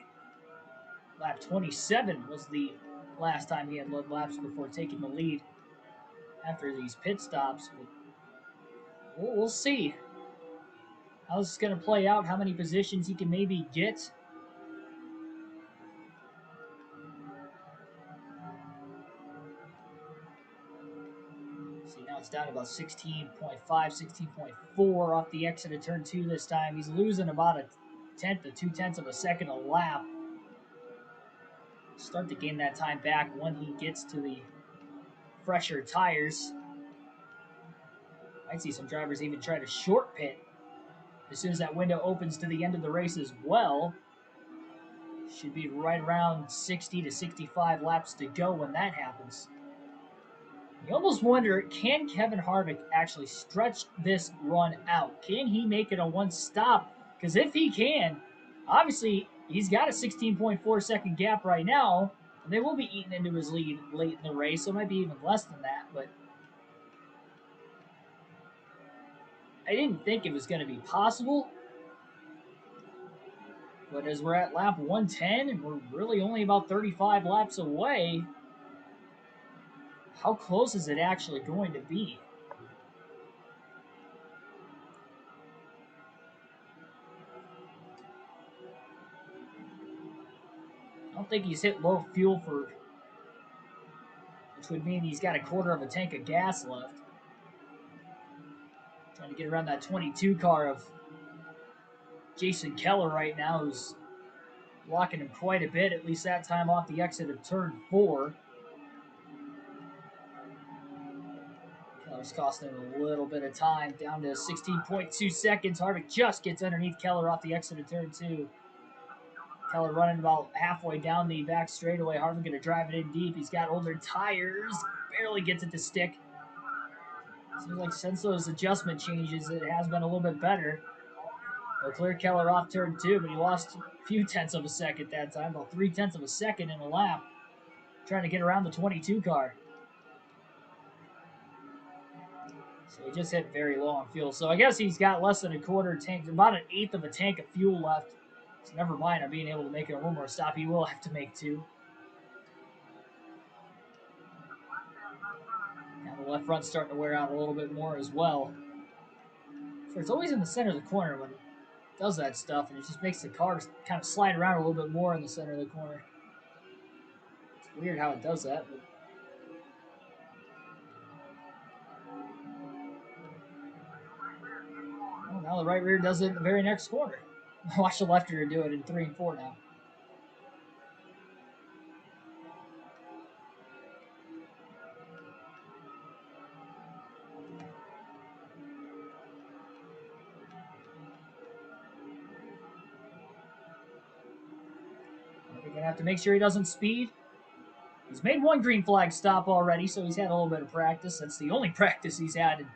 S1: lap 27 was the last time he had led laps before taking the lead after these pit stops. But we'll see how this is going to play out, how many positions he can maybe get. See, now it's down to about 16.5, 16.4 off the exit of turn 2 this time. He's losing about a tenth to 2/10 of a second a lap. Start to gain that time back when he gets to the fresher tires. I'd see some drivers even try to short pit as soon as that window opens to the end of the race as well. Should be right around 60 to 65 laps to go when that happens. You almost wonder, can Kevin Harvick actually stretch this run out? Can he make it a one stop? Because if he can, obviously he's got a 16.4 second gap right now, and they will be eating into his lead late in the race, so it might be even less than that. But I didn't think it was going to be possible. But as we're at lap 110, and we're really only about 35 laps away, how close is it actually going to be? I don't think he's hit low fuel for, which would mean he's got a quarter of a tank of gas left. Trying to get around that 22 car of Jason Keller right now, who's blocking him quite a bit, at least that time off the exit of turn 4. Keller's costing him a little bit of time, down to 16.2 seconds. Harvick just gets underneath Keller off the exit of turn 2. Keller running about halfway down the back straightaway. Harvick going to drive it in deep. He's got older tires. Barely gets it to stick. Seems like since those adjustment changes, it has been a little bit better. They'll clear Keller off turn 2, but he lost a few tenths of a second that time. About 3/10 of a second in a lap. Trying to get around the 22 car. So he just hit very low on fuel. So I guess he's got less than a quarter tank, about an eighth of a tank of fuel left. So never mind on being able to make it a one more stop. He will have to make 2. Now the left front's starting to wear out a little bit more as well. So it's always in the center of the corner when it does that stuff, and it just makes the car kind of slide around a little bit more in the center of the corner. It's weird how it does that, but well, now the right rear does it in the very next corner. Watch the left rear do it in 3 and 4 now. We're going to have to make sure he doesn't speed. He's made 1 green flag stop already, so he's had a little bit of practice. That's the only practice he's had in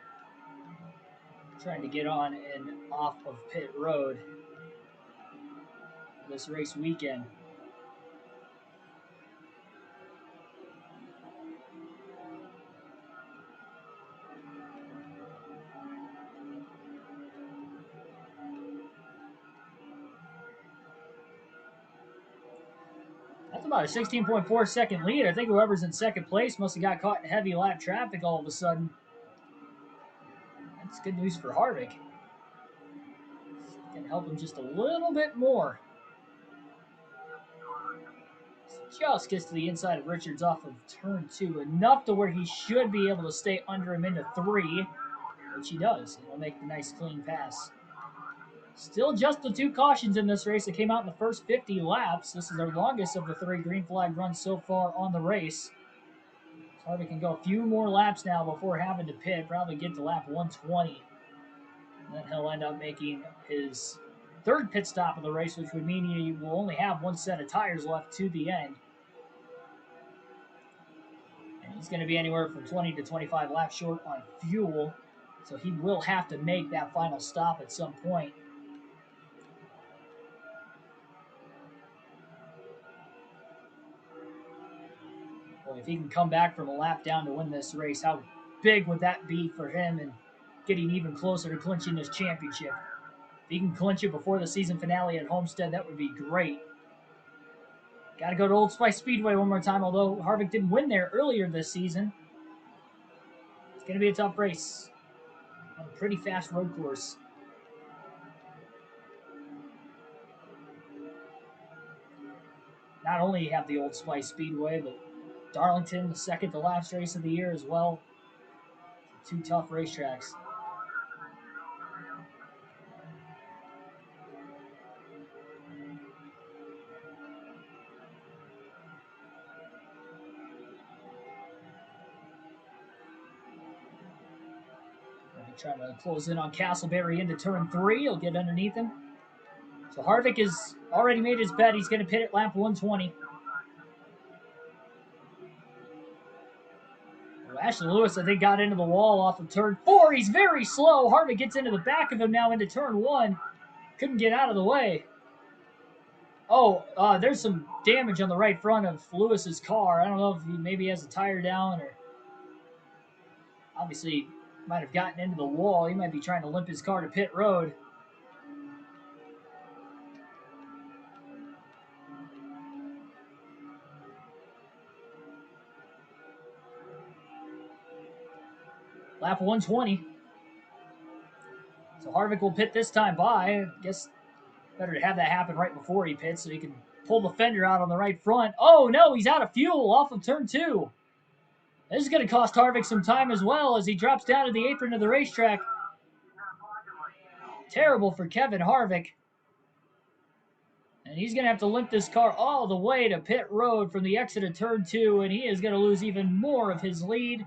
S1: trying to get on and off of pit road this race weekend. That's about a 16.4 second lead. I think whoever's in second place must have got caught in heavy lap traffic all of a sudden. That's good news for Harvick. Can help him just a little bit more. Just gets to the inside of Richards off of turn 2, enough to where he should be able to stay under him into 3, which he does. He'll make the nice clean pass. Still just the 2 cautions in this race that came out in the first 50 laps. This is our longest of the 3 green flag runs so far on the race. Harvick can go a few more laps now before having to pit, probably get to lap 120. And then he'll end up making his 3rd pit stop of the race, which would mean he will only have 1 set of tires left to the end. And he's going to be anywhere from 20 to 25 laps short on fuel, so he will have to make that final stop at some point. Boy, if he can come back from a lap down to win this race, how big would that be for him and getting even closer to clinching this championship? If he can clinch it before the season finale at Homestead, that would be great. Got to go to Old Spice Speedway one more time, although Harvick didn't win there earlier this season. It's going to be a tough race on a pretty fast road course. Not only have the Old Spice Speedway, but Darlington, the 2nd to last race of the year as well. 2 tough racetracks. Trying to close in on Castleberry into turn 3. He'll get underneath him. So Harvick has already made his bet. He's going to pit at lap 120. Well, Ashley Lewis, I think, got into the wall off of turn 4. He's very slow. Harvick gets into the back of him now into turn 1. Couldn't get out of the way. Oh, there's some damage on the right front of Lewis's car. I don't know if he maybe has a tire down or obviously might have gotten into the wall. He might be trying to limp his car to pit road. Lap 120. So Harvick will pit this time by. I guess better to have that happen right before he pits so he can pull the fender out on the right front. Oh no, he's out of fuel off of turn 2. This is going to cost Harvick some time as well as he drops down to the apron of the racetrack. Terrible for Kevin Harvick. And he's going to have to limp this car all the way to pit road from the exit of turn 2, and he is going to lose even more of his lead.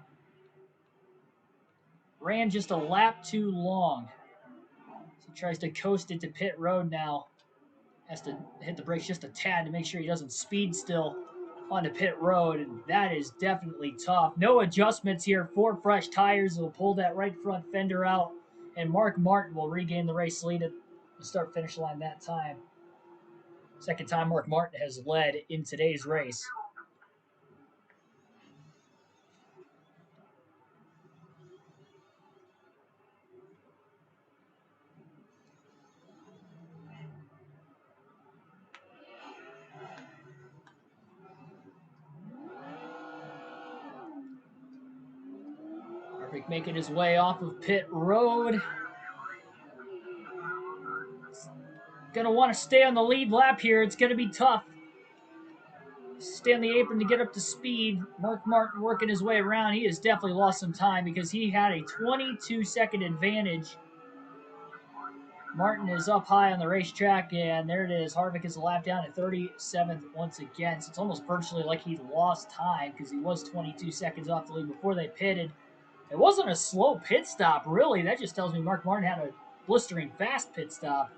S1: Ran just a lap too long. So he tries to coast it to pit road now. Has to hit the brakes just a tad to make sure he doesn't speed still onto pit road, and that is definitely tough. No adjustments here. 4 fresh tires will pull that right front fender out, and Mark Martin will regain the race lead at the start-finish line that time. Second time Mark Martin has led in today's race. Harvick making his way off of pit road. Going to want to stay on the lead lap here. It's going to be tough. Stay on the apron to get up to speed. Mark Martin working his way around. He has definitely lost some time because he had a 22-second advantage. Martin is up high on the racetrack, and there it is. Harvick is a lap down at 37th once again. So it's almost virtually like he lost time because he was 22 seconds off the lead before they pitted. It wasn't a slow pit stop, really. That just tells me Mark Martin had a blistering fast pit stop.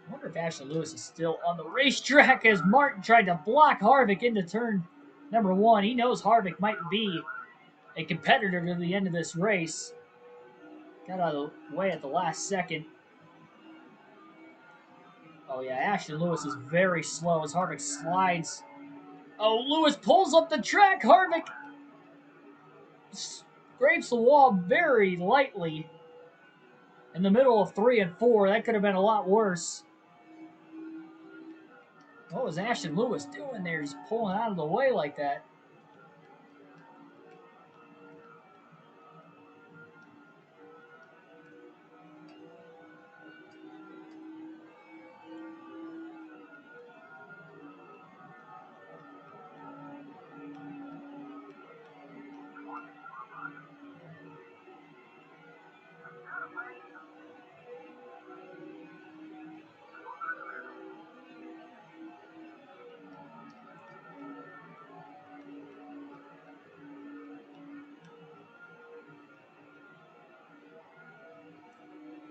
S1: I wonder if Ashley Lewis is still on the racetrack as Martin tried to block Harvick into turn number 1. He knows Harvick might be a competitor to the end of this race. Got out of the way at the last second. Oh yeah, Ashton Lewis is very slow as Harvick slides. Oh, Lewis pulls up the track. Harvick scrapes the wall very lightly in the middle of 3 and 4. That could have been a lot worse. What was Ashton Lewis doing there? Just pulling out of the way like that.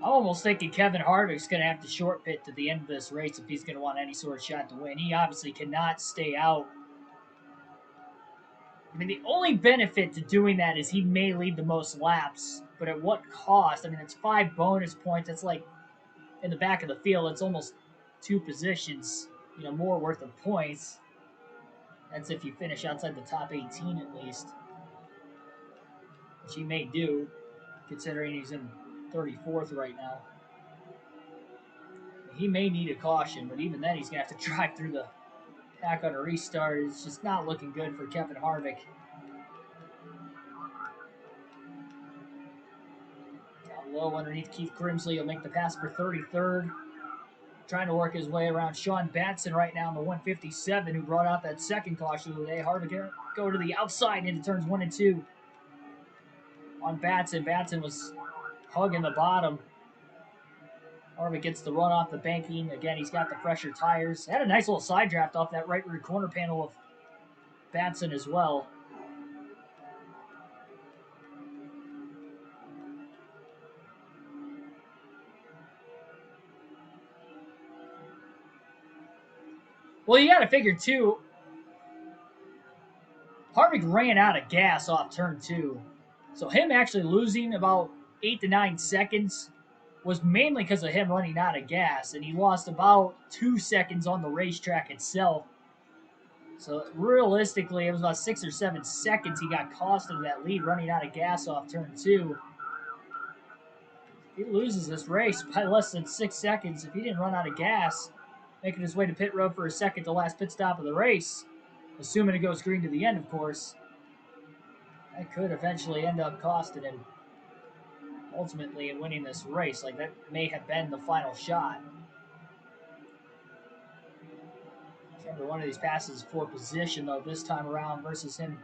S1: I'm almost thinking Kevin Harvick's going to have to short pit to the end of this race if he's going to want any sort of shot to win. He obviously cannot stay out. I mean, the only benefit to doing that is he may lead the most laps, but at what cost? I mean, it's 5 bonus points. That's like in the back of the field. It's almost 2 positions, more worth of points. That's if you finish outside the top 18 at least, which he may do, considering he's in 34th right now. He may need a caution, but even then he's going to have to drive through the pack on a restart. It's just not looking good for Kevin Harvick. Down low underneath Keith Grimsley. He'll make the pass for 33rd. Trying to work his way around Sean Batson right now in the 157, who brought out that second caution of the day. Harvick go to the outside into turns 1 and 2. On Batson. Batson was hugging the bottom. Harvick gets the run off the banking. Again, he's got the fresher tires. Had a nice little side draft off that right rear corner panel of Batson as well. Well, you got to figure, too, Harvick ran out of gas off turn 2. So him actually losing about 8 to 9 seconds was mainly because of him running out of gas, and he lost about 2 seconds on the racetrack itself. So realistically, it was about 6 or 7 seconds he got cost of that lead running out of gas off turn 2. If he loses this race by less than 6 seconds, if he didn't run out of gas, making his way to pit road for his second to last pit stop of the race, assuming it goes green to the end, of course, that could eventually end up costing him ultimately in winning this race. Like, that may have been the final shot. Remember, one of these passes for position, though, this time around versus him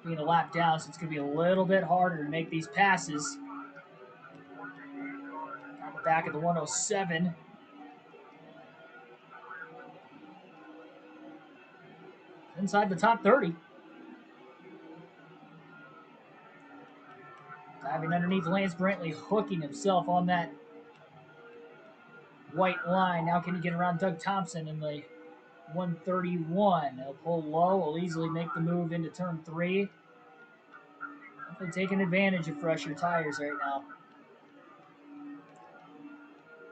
S1: being a lap down, so it's going to be a little bit harder to make these passes. On the back of the 107. Inside the top 30. Diving underneath Lance Brantley, hooking himself on that white line. Now can he get around Doug Thompson in the 131? He'll pull low. He'll easily make the move into turn 3. Definitely taking advantage of fresher tires right now.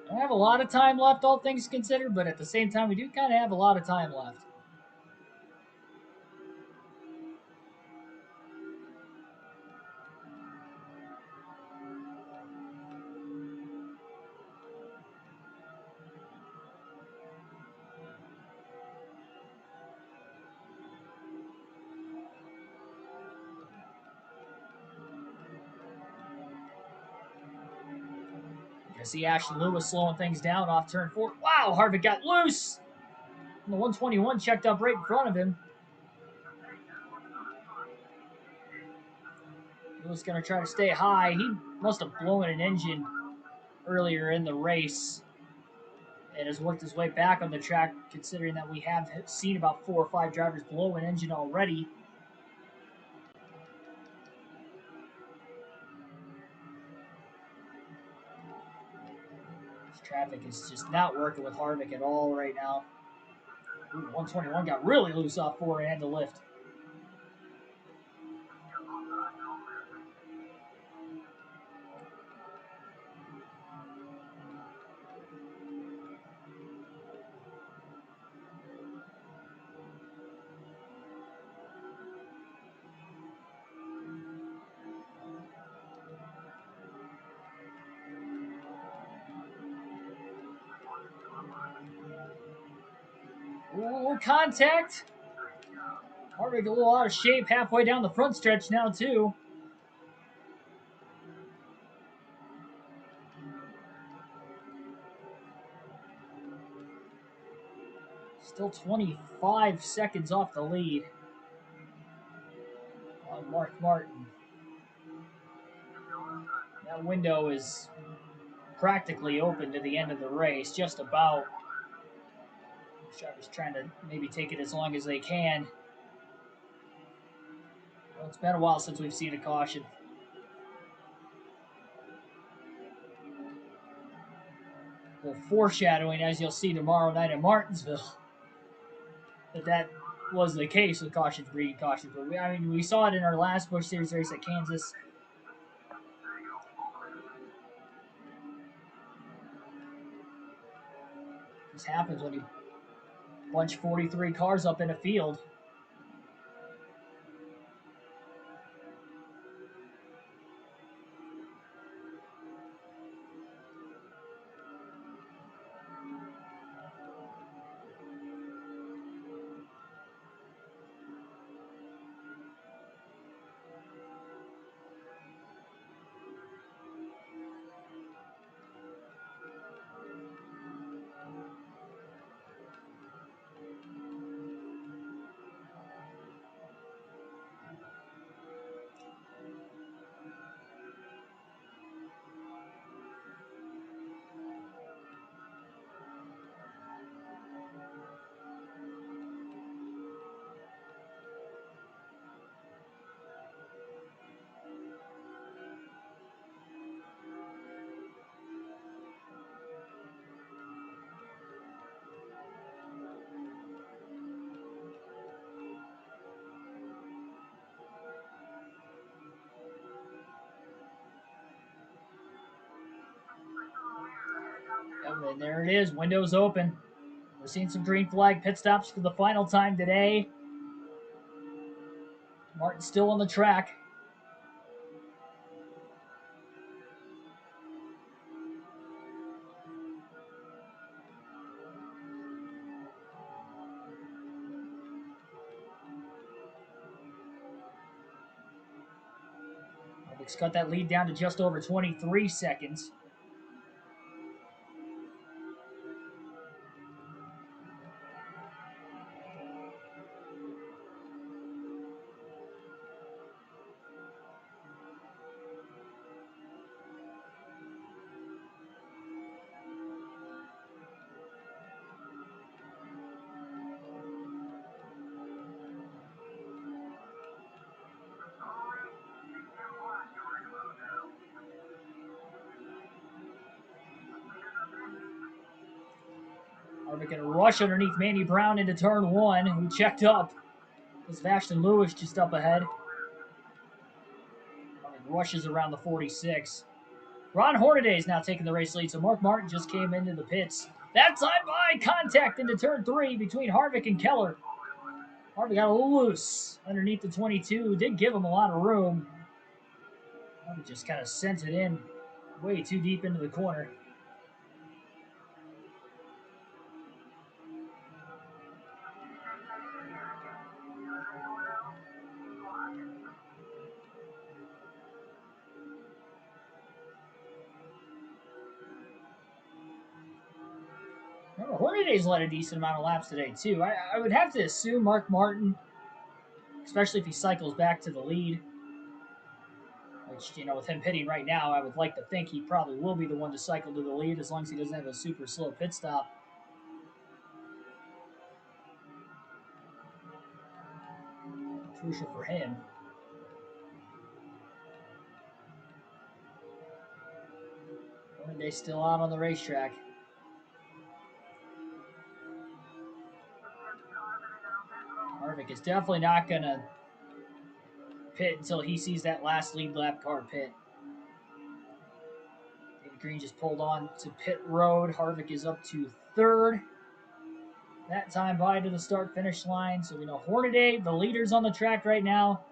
S1: Don't have a lot of time left, all things considered, but at the same time, we do kind of have a lot of time left. I see Ashton Lewis slowing things down off turn 4. Wow, Harvick got loose. And the 121 checked up right in front of him. Lewis going to try to stay high. He must have blown an engine earlier in the race and has worked his way back on the track, considering that we have seen about 4 or 5 drivers blow an engine already. This traffic is just not working with Harvick at all right now. Ooh, 121 got really loose off 4 and had to lift. Ooh, contact. Harvick a little out of shape halfway down the front stretch now, too. Still 25 seconds off the lead on Mark Martin. That window is practically open to the end of the race, just about. Drivers trying to maybe take it as long as they can. Well, it's been a while since we've seen a caution. Well, foreshadowing, as you'll see tomorrow night in Martinsville, that was the case with cautions breeding cautions. But we saw it in our last Busch Series race at Kansas. This happens when you bunch 43 cars up in a field. And there it is, windows open. We're seeing some green flag pit stops for the final time today. Martin's still on the track. Harvick's cut that lead down to just over 23 seconds. Harvick gonna rush underneath Manny Brown into turn one, who checked up. As Vashton Lewis just up ahead. Harvick rushes around the 46. Ron Hornaday is now taking the race lead, so Mark Martin just came into the pits. That time by contact into turn three between Harvick and Keller. Harvick got a little loose underneath the 22. Did give him a lot of room. Harvick just kind of sent it in way too deep into the corner. Remember, Hornaday's led a decent amount of laps today, too. I would have to assume Mark Martin, especially if he cycles back to the lead, which, with him pitting right now, I would like to think he probably will be the one to cycle to the lead as long as he doesn't have a super slow pit stop. Crucial for him. Hornaday still out on the racetrack. Harvick is definitely not going to pit until he sees that last lead lap car pit. David Green just pulled on to pit road. Harvick is up to third. That time by to the start-finish line. So we know Hornaday, the leader's on the track right now.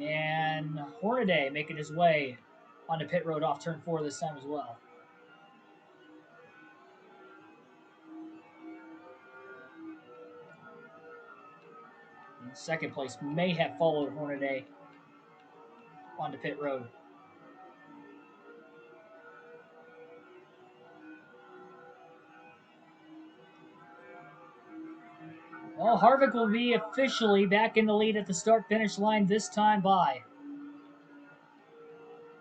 S1: And Hornaday making his way onto pit road off turn 4 this time as well. Second place may have followed Hornaday onto pit road. Well, Harvick will be officially back in the lead at the start-finish line, this time by.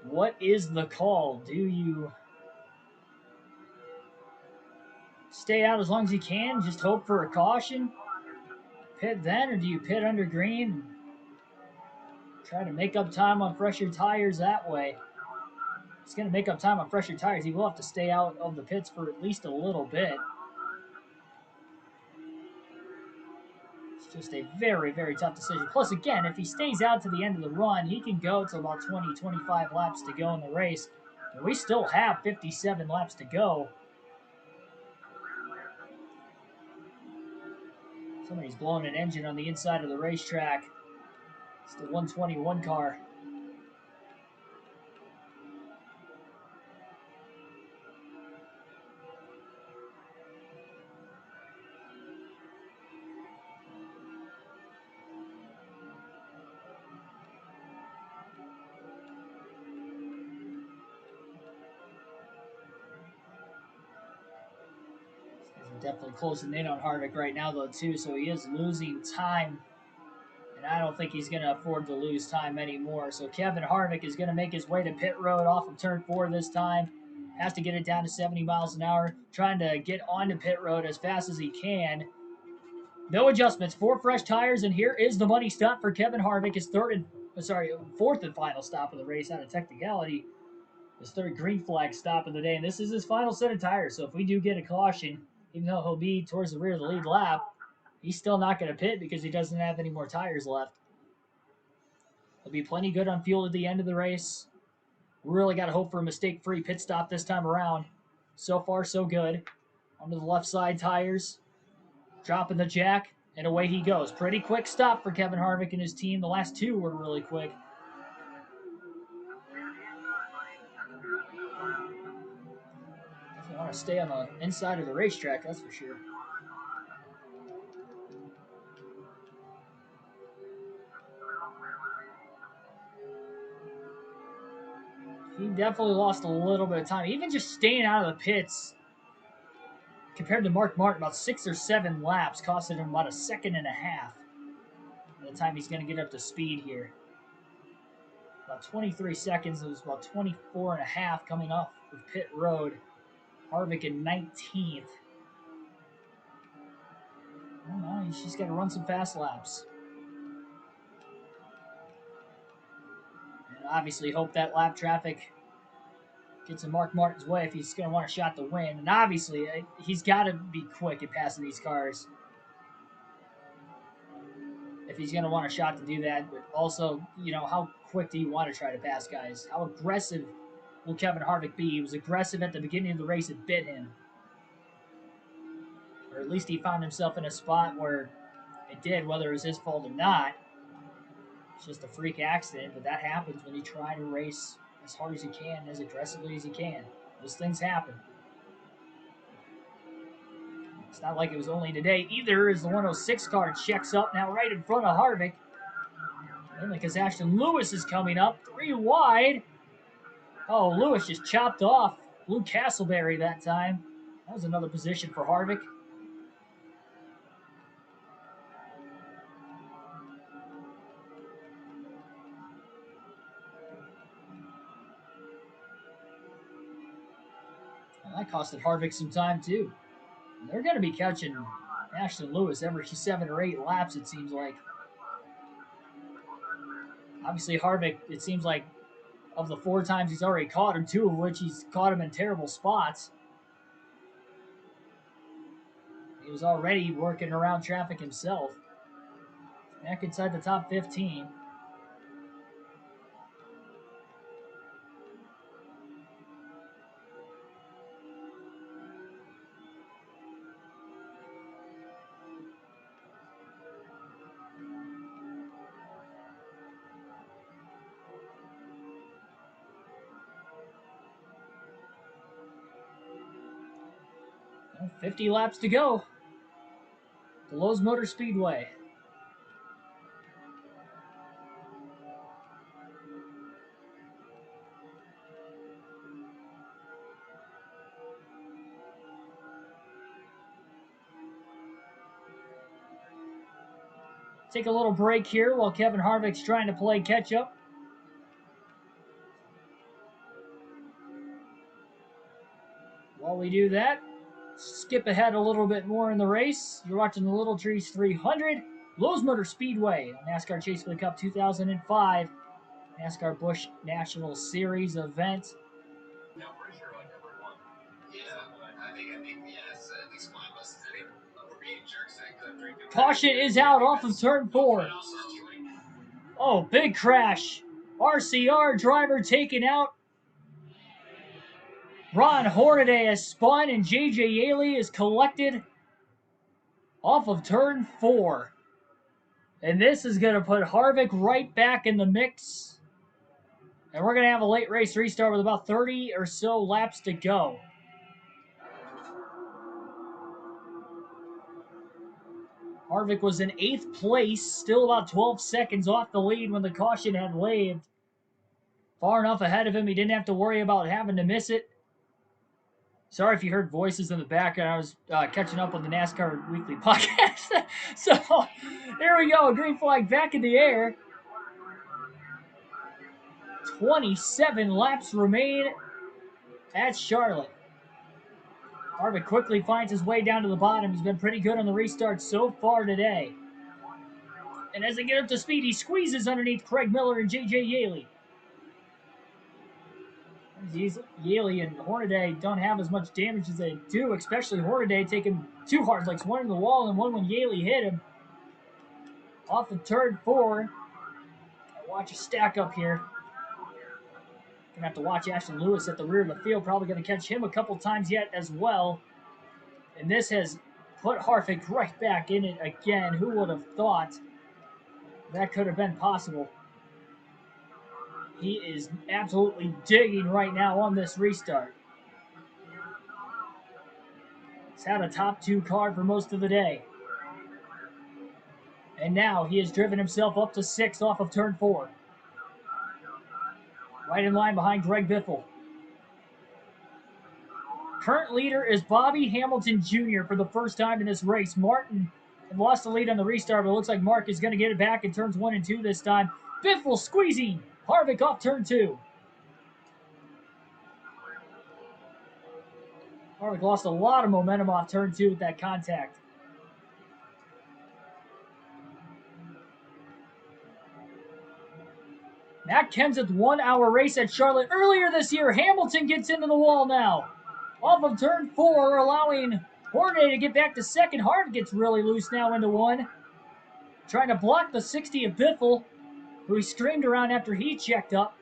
S1: What is the call? Do you stay out as long as you can, just hope for a caution, pit then, or do you pit under green, try to make up time on fresher tires that way? He's going to make up time on fresher tires. He will have to stay out of the pits for at least a little bit. It's just a very, very tough decision. Plus, again, if he stays out to the end of the run, he can go to about 20, 25 laps to go in the race. And we still have 57 laps to go. Somebody's blowing an engine on the inside of the racetrack. It's the 121 car. Definitely closing in on Harvick right now, though, too, so he is losing time. And I don't think he's going to afford to lose time anymore. So Kevin Harvick is going to make his way to pit road off of turn 4 this time. Has to get it down to 70 miles an hour. Trying to get onto pit road as fast as he can. No adjustments. 4 fresh tires, and here is the money stop for Kevin Harvick. His fourth and final stop of the race out of technicality. His third green flag stop of the day, and this is his final set of tires. So if we do get a caution, even though he'll be towards the rear of the lead lap, he's still not going to pit because he doesn't have any more tires left. He'll be plenty good on fuel at the end of the race. We really got to hope for a mistake-free pit stop this time around. So far, so good. Onto the left side tires. Dropping the jack, and away he goes. Pretty quick stop for Kevin Harvick and his team. The last 2 were really quick. Definitely want to stay on the inside of the racetrack, that's for sure. He definitely lost a little bit of time. Even just staying out of the pits, compared to Mark Martin, about 6 or 7 laps, costed him about a second and a half by the time he's going to get up to speed here. About 23 seconds. It was about 24 and a half coming off of pit road. Harvick in 19th. Oh, no, he's just got to run some fast laps. And obviously hope that lap traffic gets in Mark Martin's way if he's going to want a shot to win. And obviously, he's got to be quick at passing these cars if he's going to want a shot to do that. But also, how quick do you want to try to pass guys? How aggressive will Kevin Harvick be? He was aggressive at the beginning of the race. It bit him. Or at least he found himself in a spot where it did, whether it was his fault or not. It's just a freak accident, but that happens when you try to race as hard as you can, as aggressively as you can. Those things happen. It's not like it was only today either, as the 106 car checks up now right in front of Harvick. Mainly because Ashton Lewis is coming up, 3 wide. Oh, Lewis just chopped off Blue Castleberry that time. That was another position for Harvick. And that costed Harvick some time too. And they're going to be catching Ashton Lewis every 7 or 8 laps, it seems like. Obviously, Harvick, it seems like, of the 4 times he's already caught him, 2 of which he's caught him in terrible spots. He was already working around traffic himself. Back inside the top 15. Well, 50 laps to go. The Lowe's Motor Speedway. Take a little break here while Kevin Harvick's trying to play catch-up. While we do that, skip ahead a little bit more in the race. You're watching the Little Trees 300, Lowe's Motor Speedway, NASCAR Chase for the Cup 2005, NASCAR Busch National Series event.
S2: No pressure on number one. Yeah, I think yes, at least mine was. We're being jerks.
S1: Caution is out off of turn 4. Oh, big crash. RCR driver taken out. Ron Hornaday has spun and JJ Yaley is collected off of turn 4. And this is going to put Harvick right back in the mix. And we're going to have a late race restart with about 30 or so laps to go. Harvick was in 8th place, still about 12 seconds off the lead when the caution had waved. Far enough ahead of him, he didn't have to worry about having to miss it. Sorry if you heard voices in the background. I was catching up on the NASCAR Weekly podcast. So, here we go. Green flag back in the air. 27 laps remain at Charlotte. Harvick quickly finds his way down to the bottom. He's been pretty good on the restart so far today. And as they get up to speed, he squeezes underneath Craig Miller and JJ Yaley. Yaley and Hornaday don't have as much damage as they do, especially Hornaday taking 2 hard licks, one in the wall and one when Yaley hit him. Off of turn 4. Watch a stack up here. Gonna have to watch Ashton Lewis at the rear of the field. Probably gonna catch him a couple times yet as well. And this has put Harvick right back in it again. Who would have thought that could have been possible? He is absolutely digging right now on this restart. He's had a top 2 car for most of the day. And now he has driven himself up to 6th off of turn 4. Right in line behind Greg Biffle. Current leader is Bobby Hamilton Jr. for the first time in this race. Martin had lost the lead on the restart, but it looks like Mark is going to get it back in turns 1 and 2 this time. Biffle squeezing Harvick off turn 2. Harvick lost a lot of momentum off turn 2 with that contact. Matt Kenseth won our race at Charlotte earlier this year. Hamilton gets into the wall now. Off of turn 4, allowing Hornaday to get back to 2nd. Harvick gets really loose now into 1. Trying to block the 60 of Biffle, who he screamed around after he checked up.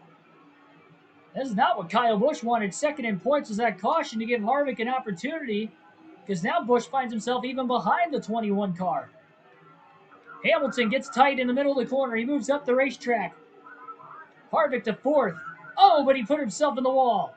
S1: This is not what Kyle Busch wanted. 2nd in points was that caution to give Harvick an opportunity, because now Busch finds himself even behind the 21 car. Hamilton gets tight in the middle of the corner. He moves up the racetrack. Harvick to 4th. Oh, but he put himself in the wall.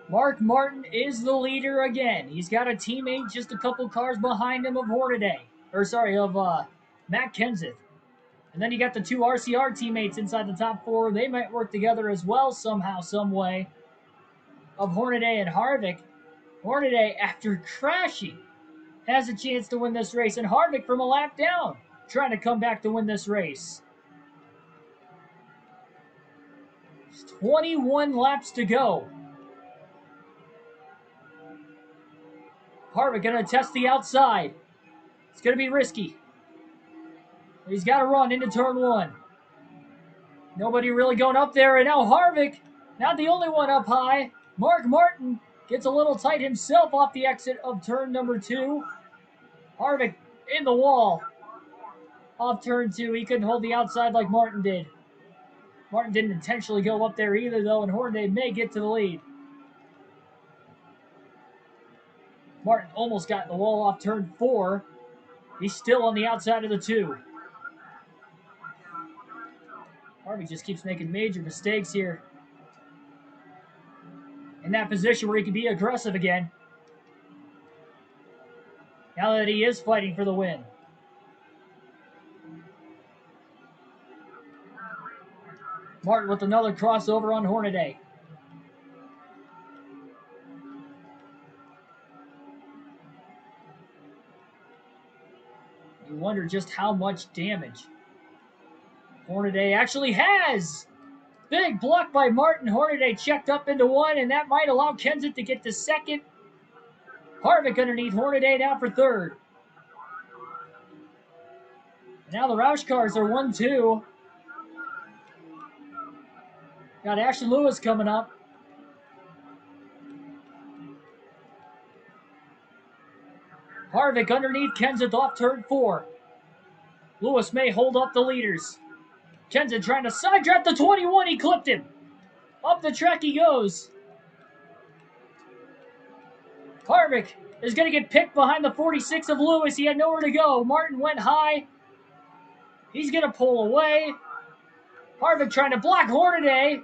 S1: Mark Martin is the leader again. He's got a teammate just a couple cars behind him of Matt Kenseth. And then you got the 2 RCR teammates inside the top 4. They might work together as well somehow, some way. Of Hornaday and Harvick. Hornaday, after crashing, has a chance to win this race. And Harvick from a lap down, trying to come back to win this race. 21 laps to go. Harvick going to test the outside. It's going to be risky. He's got to run into turn 1. Nobody really going up there. And now Harvick, not the only one up high. Mark Martin gets a little tight himself off the exit of turn number 2. Harvick in the wall off turn 2. He couldn't hold the outside like Martin did. Martin didn't intentionally go up there either, though, and Hornaday may get to the lead. Martin almost got in the wall off turn 4. He's still on the outside of the 2. Harvick just keeps making major mistakes here. In that position where he can be aggressive again. Now that he is fighting for the win. Martin with another crossover on Hornaday. You wonder just how much damage Hornaday actually has. Big block by Martin. Hornaday checked up into one, and that might allow Kenseth to get to second. Harvick underneath Hornaday now for third. And now the Roush cars are 1-2. Got Ashton Lewis coming up. Harvick underneath Kenseth off turn 4. Lewis may hold up the leaders. Kenseth trying to side draft the 21. He clipped him. Up the track he goes. Harvick is going to get picked behind the 46 of Lewis. He had nowhere to go. Martin went high. He's going to pull away. Harvick trying to block Hornaday.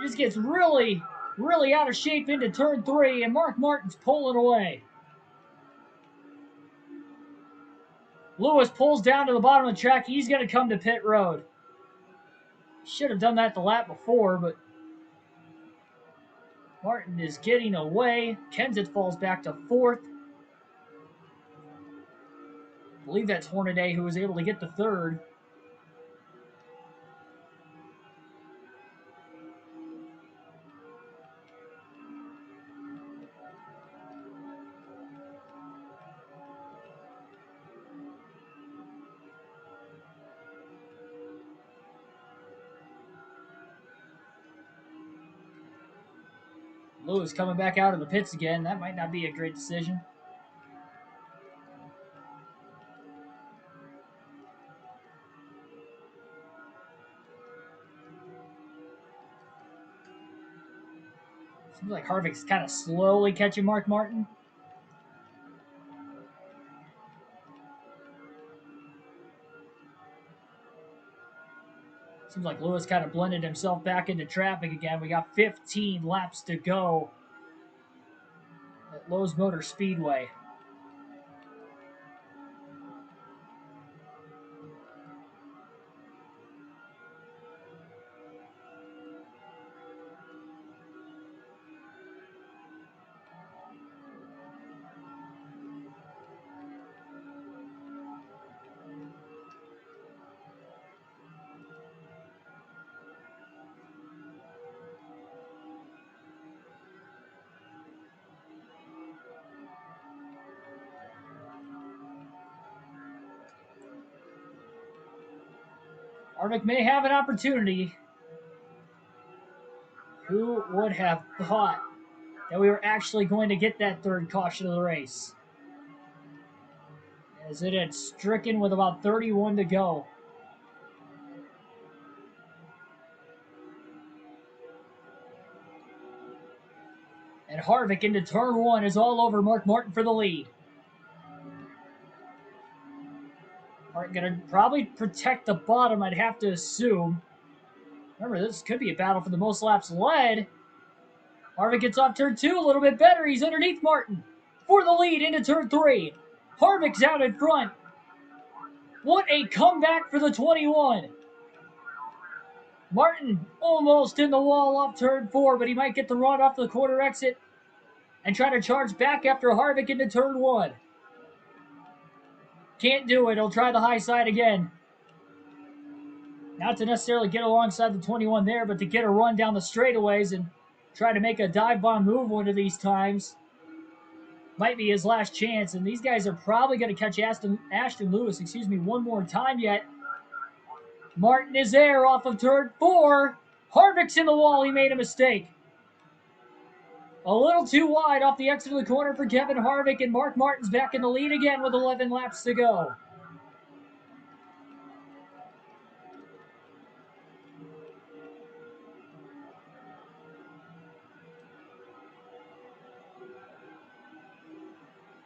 S1: Just gets really, really out of shape into turn 3, and Mark Martin's pulling away. Lewis pulls down to the bottom of the track. He's going to come to pit road. Should have done that the lap before, but Martin is getting away. Kenseth falls back to 4th. I believe that's Hornaday who was able to get to 3rd. Lewis coming back out of the pits again. That might not be a great decision. Seems like Harvick's kind of slowly catching Mark Martin. Seems like Lewis kind of blended himself back into traffic again. We got 15 laps to go at Lowe's Motor Speedway. Harvick may have an opportunity. Who would have thought that we were actually going to get that 3rd caution of the race? As it had stricken with about 31 to go. And Harvick into turn 1 is all over Mark Martin for the lead. Martin going to probably protect the bottom, I'd have to assume. Remember, this could be a battle for the most laps led. Harvick gets off turn 2 a little bit better. He's underneath Martin for the lead into turn 3. Harvick's out in front. What a comeback for the 21. Martin almost in the wall off turn 4, but he might get the run off the quarter exit and try to charge back after Harvick into turn 1. Can't do it. He'll try the high side again. Not to necessarily get alongside the 21 there, but to get a run down the straightaways and try to make a dive bomb move one of these times. Might be his last chance, and these guys are probably going to catch Ashton Lewis, one more time yet. Martin is there off of turn 4. Harvick's in the wall. He made a mistake. A little too wide off the exit of the corner for Kevin Harvick, and Mark Martin's back in the lead again with 11 laps to go.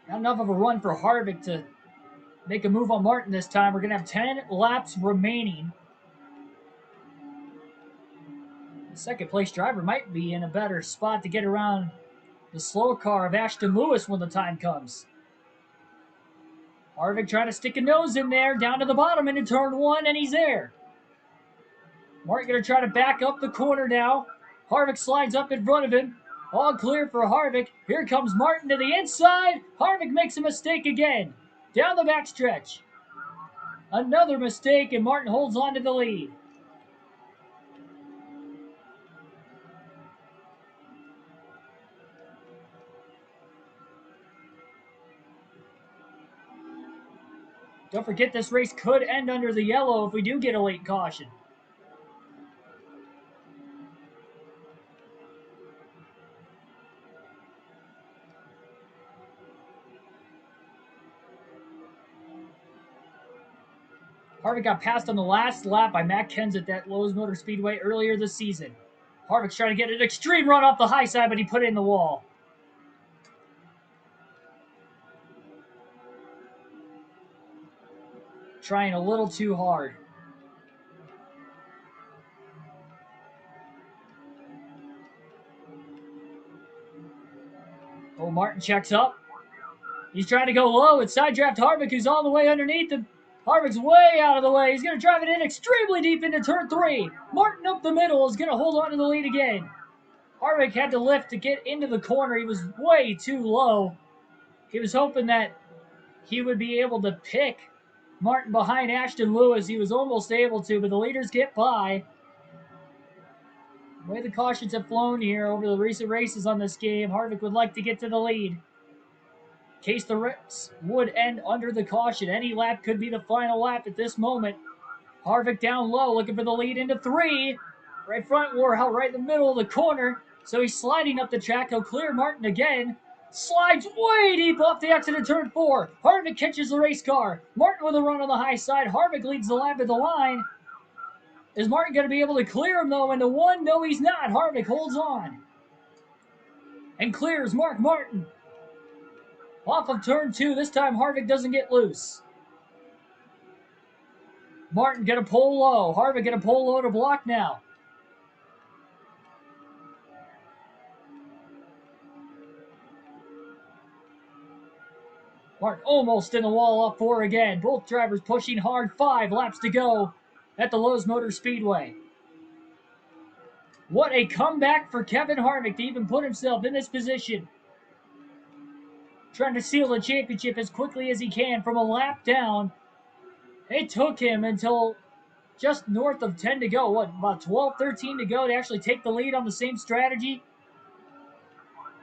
S1: Not enough of a run for Harvick to make a move on Martin this time. We're going to have 10 laps remaining. The second place driver might be in a better spot to get around the slow car of Ashton Lewis when the time comes. Harvick trying to stick a nose in there, down to the bottom into turn 1, and he's there. Martin going to try to back up the corner now. Harvick slides up in front of him. All clear for Harvick. Here comes Martin to the inside. Harvick makes a mistake again. Down the backstretch. Another mistake, and Martin holds on to the lead. Don't forget this race could end under the yellow if we do get a late caution. Harvick got passed on the last lap by Matt Kenseth at Lowe's Motor Speedway earlier this season. Harvick's trying to get an extreme run off the high side, but he put it in the wall. Trying a little too hard. Oh, Martin checks up. He's trying to go low and side draft Harvick, who's all the way underneath him. Harvick's way out of the way. He's going to drive it in extremely deep into turn 3. Martin up the middle is going to hold on to the lead again. Harvick had to lift to get into the corner. He was way too low. He was hoping that he would be able to pick Martin behind Ashton Lewis. He was almost able to, but the leaders get by. The way the cautions have flown here over the recent races on this game, Harvick would like to get to the lead. In case the race would end under the caution, any lap could be the final lap at this moment. Harvick down low, looking for the lead into 3. Right front wore out right in the middle of the corner, so he's sliding up the track. He'll clear Martin again. Slides way deep off the exit of turn 4. Harvick catches the race car. Martin with a run on the high side. Harvick leads the lap at the line. Is Martin going to be able to clear him, though, into 1? No, he's not. Harvick holds on and clears Mark Martin. Off of turn 2. This time, Harvick doesn't get loose. Martin going to pull low. Harvick going to pull low to block now. Martin almost in the wall up 4 again. Both drivers pushing hard. 5 laps to go at the Lowe's Motor Speedway. What a comeback for Kevin Harvick to even put himself in this position. Trying to seal the championship as quickly as he can from a lap down. It took him until just north of 10 to go. What, about 12, 13 to go to actually take the lead on the same strategy?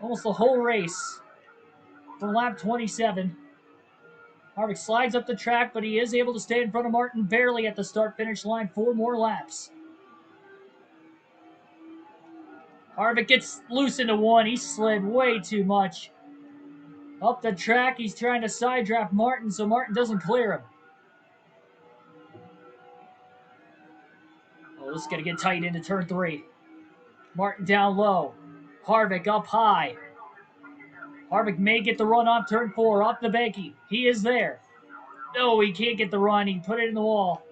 S1: Almost the whole race from lap 27. Harvick slides up the track, but he is able to stay in front of Martin barely at the start-finish line. 4 more laps. Harvick gets loose into 1. He slid way too much. Up the track, he's trying to side draft Martin so Martin doesn't clear him. Oh, this is going to get tight into turn 3. Martin down low. Harvick up high. Harvick may get the run off turn 4, off the banky. He is there. No, he can't get the run. He put it in the wall.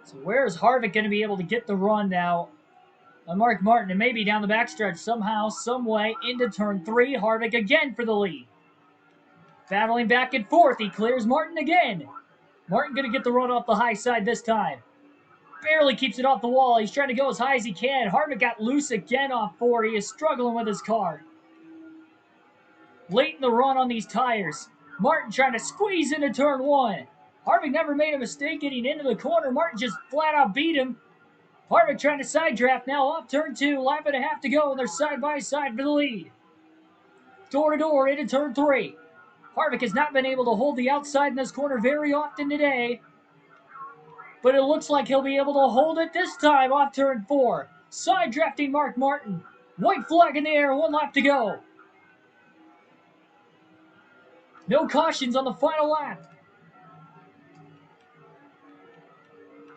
S1: So where is Harvick going to be able to get the run now on Mark Martin? And maybe down the backstretch somehow, some way into turn 3. Harvick again for the lead. Battling back and forth, he clears Martin again. Martin going to get the run off the high side this time. Barely keeps it off the wall. He's trying to go as high as he can. Harvick got loose again off 4. He is struggling with his car. Late in the run on these tires. Martin trying to squeeze into turn 1. Harvick never made a mistake getting into the corner. Martin just flat out beat him. Harvick trying to side draft now off turn 2. Lap and a half to go, and they're side by side for the lead. Door to door into turn 3. Harvick has not been able to hold the outside in this corner very often today. But it looks like he'll be able to hold it this time off turn 4. Side drafting Mark Martin. White flag in the air, 1 lap to go. No cautions on the final lap.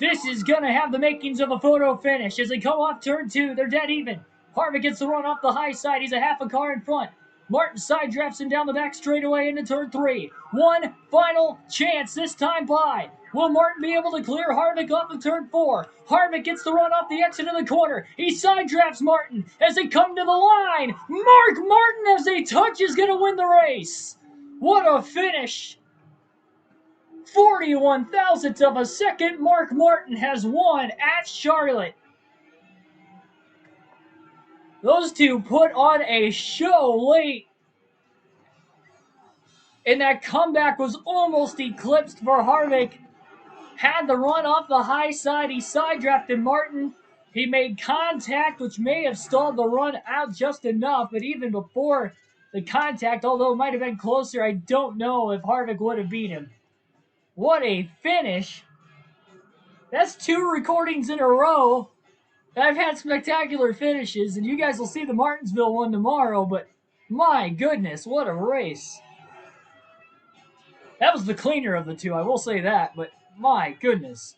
S1: This is going to have the makings of a photo finish. As they come off turn 2, they're dead even. Harvick gets the run off the high side. He's a half a car in front. Martin side drafts him down the back straightaway into turn 3. One final chance, this time by. Will Martin be able to clear Harvick off of turn 4? Harvick gets the run off the exit of the corner. He side drafts Martin as they come to the line. Mark Martin, as they touch, is going to win the race. What a finish. 41 thousandths of a second. Mark Martin has won at Charlotte. Those two put on a show late. And that comeback was almost eclipsed for Harvick. Had the run off the high side. He side drafted Martin. He made contact, which may have stalled the run out just enough. But even before the contact, although it might have been closer, I don't know if Harvick would have beat him. What a finish. That's 2 recordings in a row. I've had spectacular finishes, and you guys will see the Martinsville one tomorrow, but my goodness, what a race. That was the cleaner of the two, I will say that, but my goodness.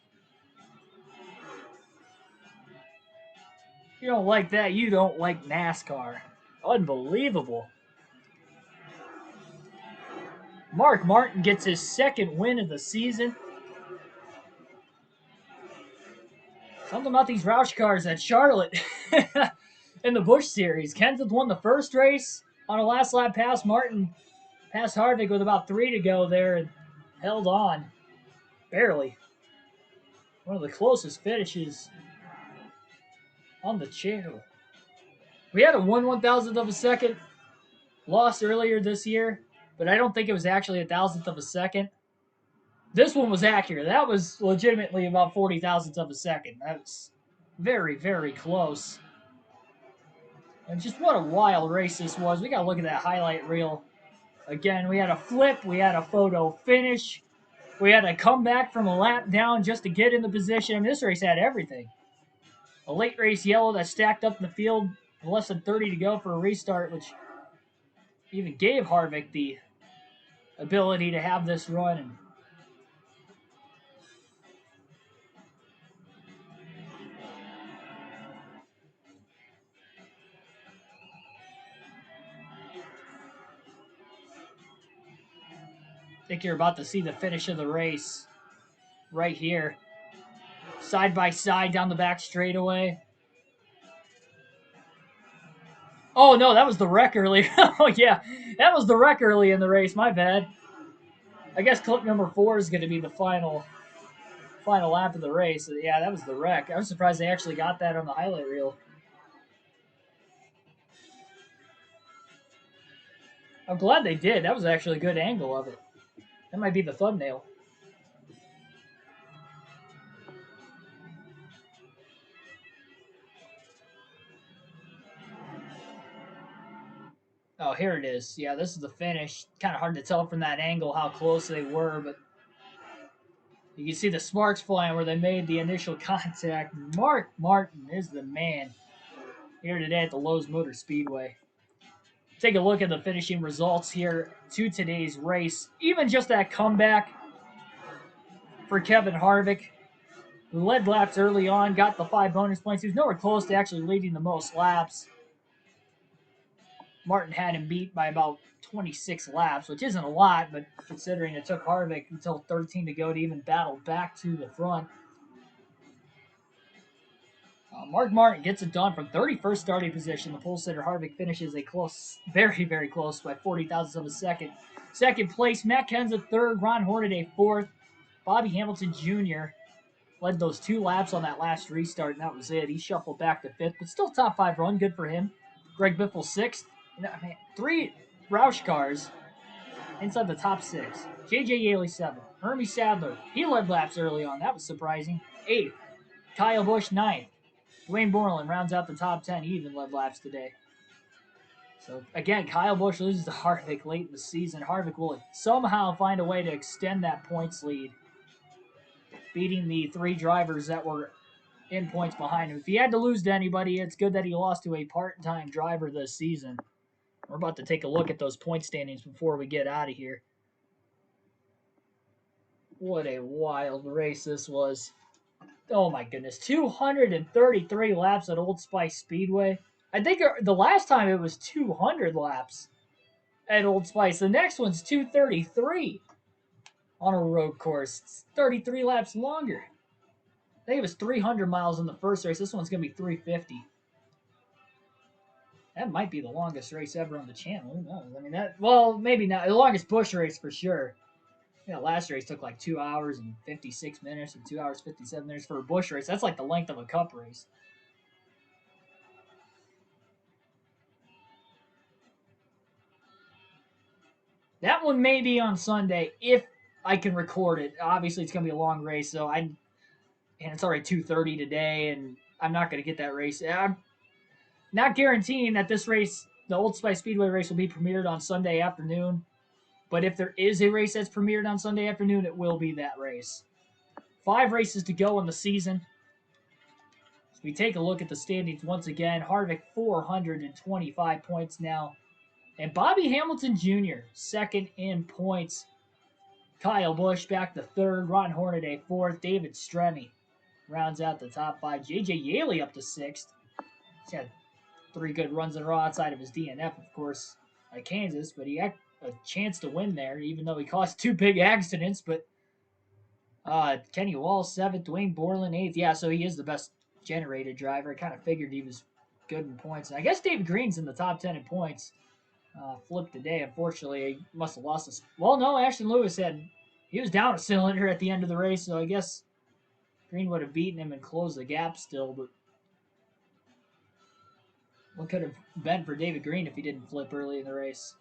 S1: If you don't like that, you don't like NASCAR. Unbelievable. Mark Martin gets his second win of the season. Something about these Roush cars at Charlotte in the Busch Series. Kenseth won the first race on a last lap pass. Martin passed Harvick with about 3 to go there and held on. Barely. One of the closest finishes on the channel. We had a 1/1000th of a second loss earlier this year, but I don't think it was actually a thousandth of a second. This one was accurate. That was legitimately about 40 thousandths of a second. That's very, very close. And just what a wild race this was. We got to look at that highlight reel. Again, we had a flip. We had a photo finish. We had a comeback from a lap down just to get in the position. I mean, this race had everything. A late race yellow that stacked up in the field. Less than 30 to go for a restart, which even gave Harvick the ability to have this run. And I think you're about to see the finish of the race right here. Side by side down the back straightaway. Oh, no, that was the wreck early. Oh, yeah, that was the wreck early in the race. My bad. I guess clip number 4 is going to be the final lap of the race. Yeah, that was the wreck. I was surprised they actually got that on the highlight reel. I'm glad they did. That was actually a good angle of it. That might be the thumbnail. Oh, here it is. Yeah, this is the finish. Kind of hard to tell from that angle how close they were, but you can see the sparks flying where they made the initial contact. Mark Martin is the man here today at the Lowe's Motor Speedway. Take a look at the finishing results here to today's race. Even just that comeback for Kevin Harvick, who led laps early on, got the 5 bonus points. He was nowhere close to actually leading the most laps. Martin had him beat by about 26 laps, which isn't a lot, but considering it took Harvick until 13 to go to even battle back to the front. Mark Martin gets it done from 31st starting position. The pole sitter Harvick finishes a close, very, very close by 40 thousandths of a second. Second place, Matt Kenseth third, Ron Hornaday fourth. Bobby Hamilton Jr. led those 2 laps on that last restart, and that was it. He shuffled back to 5th, but still top 5 run, good for him. Greg Biffle 6th. 3 Roush cars inside the top 6. J.J. Yaley 7th. Hermie Sadler, he led laps early on. That was surprising. 8th. Kyle Busch 9th. Dwayne Borland rounds out the top 10. He even led laps today. So, again, Kyle Busch loses to Harvick late in the season. Harvick will somehow find a way to extend that points lead, beating the 3 drivers that were in points behind him. If he had to lose to anybody, it's good that he lost to a part-time driver this season. We're about to take a look at those point standings before we get out of here. What a wild race this was. Oh my goodness. 233 laps at Old Spice Speedway. I think the last time it was 200 laps at Old Spice. The next one's 233 on a road course. It's 33 laps longer. I think it was 300 miles in the first race. This one's going to be 350. That might be the longest race ever on the channel. Who knows? I mean, well, maybe not. The longest Busch race for sure. Yeah, last race took like 2 hours and 56 minutes and 2 hours 57 minutes for a Busch race. That's like the length of a Cup race. That one may be on Sunday if I can record it. Obviously, it's going to be a long race, and it's already 2:30 today, and I'm not going to get that race. I'm not guaranteeing that this race, the Old Spice Speedway race, will be premiered on Sunday afternoon. But if there is a race that's premiered on Sunday afternoon, it will be that race. 5 races to go in the season. So we take a look at the standings once again. Harvick 425 points now. And Bobby Hamilton Jr., second in points. Kyle Busch back to third. Ron Hornaday fourth. David Stremme rounds out the top 5. J.J. Yaley up to sixth. He's had 3 good runs in a row outside of his DNF, of course, at Kansas. But he had a chance to win there, even though he caused 2 big accidents. But Kenny Wall 7th. Dwayne Borland 8th. Yeah, so he is the best generated driver. I kind of figured he was good in points. And I guess David Green's in the top 10 in points. Flipped today. Unfortunately, he must have lost his. Well, no, Ashton Lewis he was down a cylinder at the end of the race, so I guess Green would have beaten him and closed the gap still. But what could have been for David Green if he didn't flip early in the race?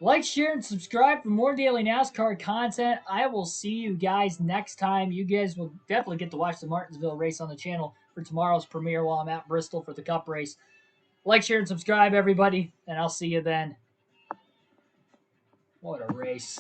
S1: Like, share, and subscribe for more daily NASCAR content. I will see you guys next time. You guys will definitely get to watch the Martinsville race on the channel for tomorrow's premiere while I'm at Bristol for the Cup race. Like, share, and subscribe, everybody, and I'll see you then. What a race.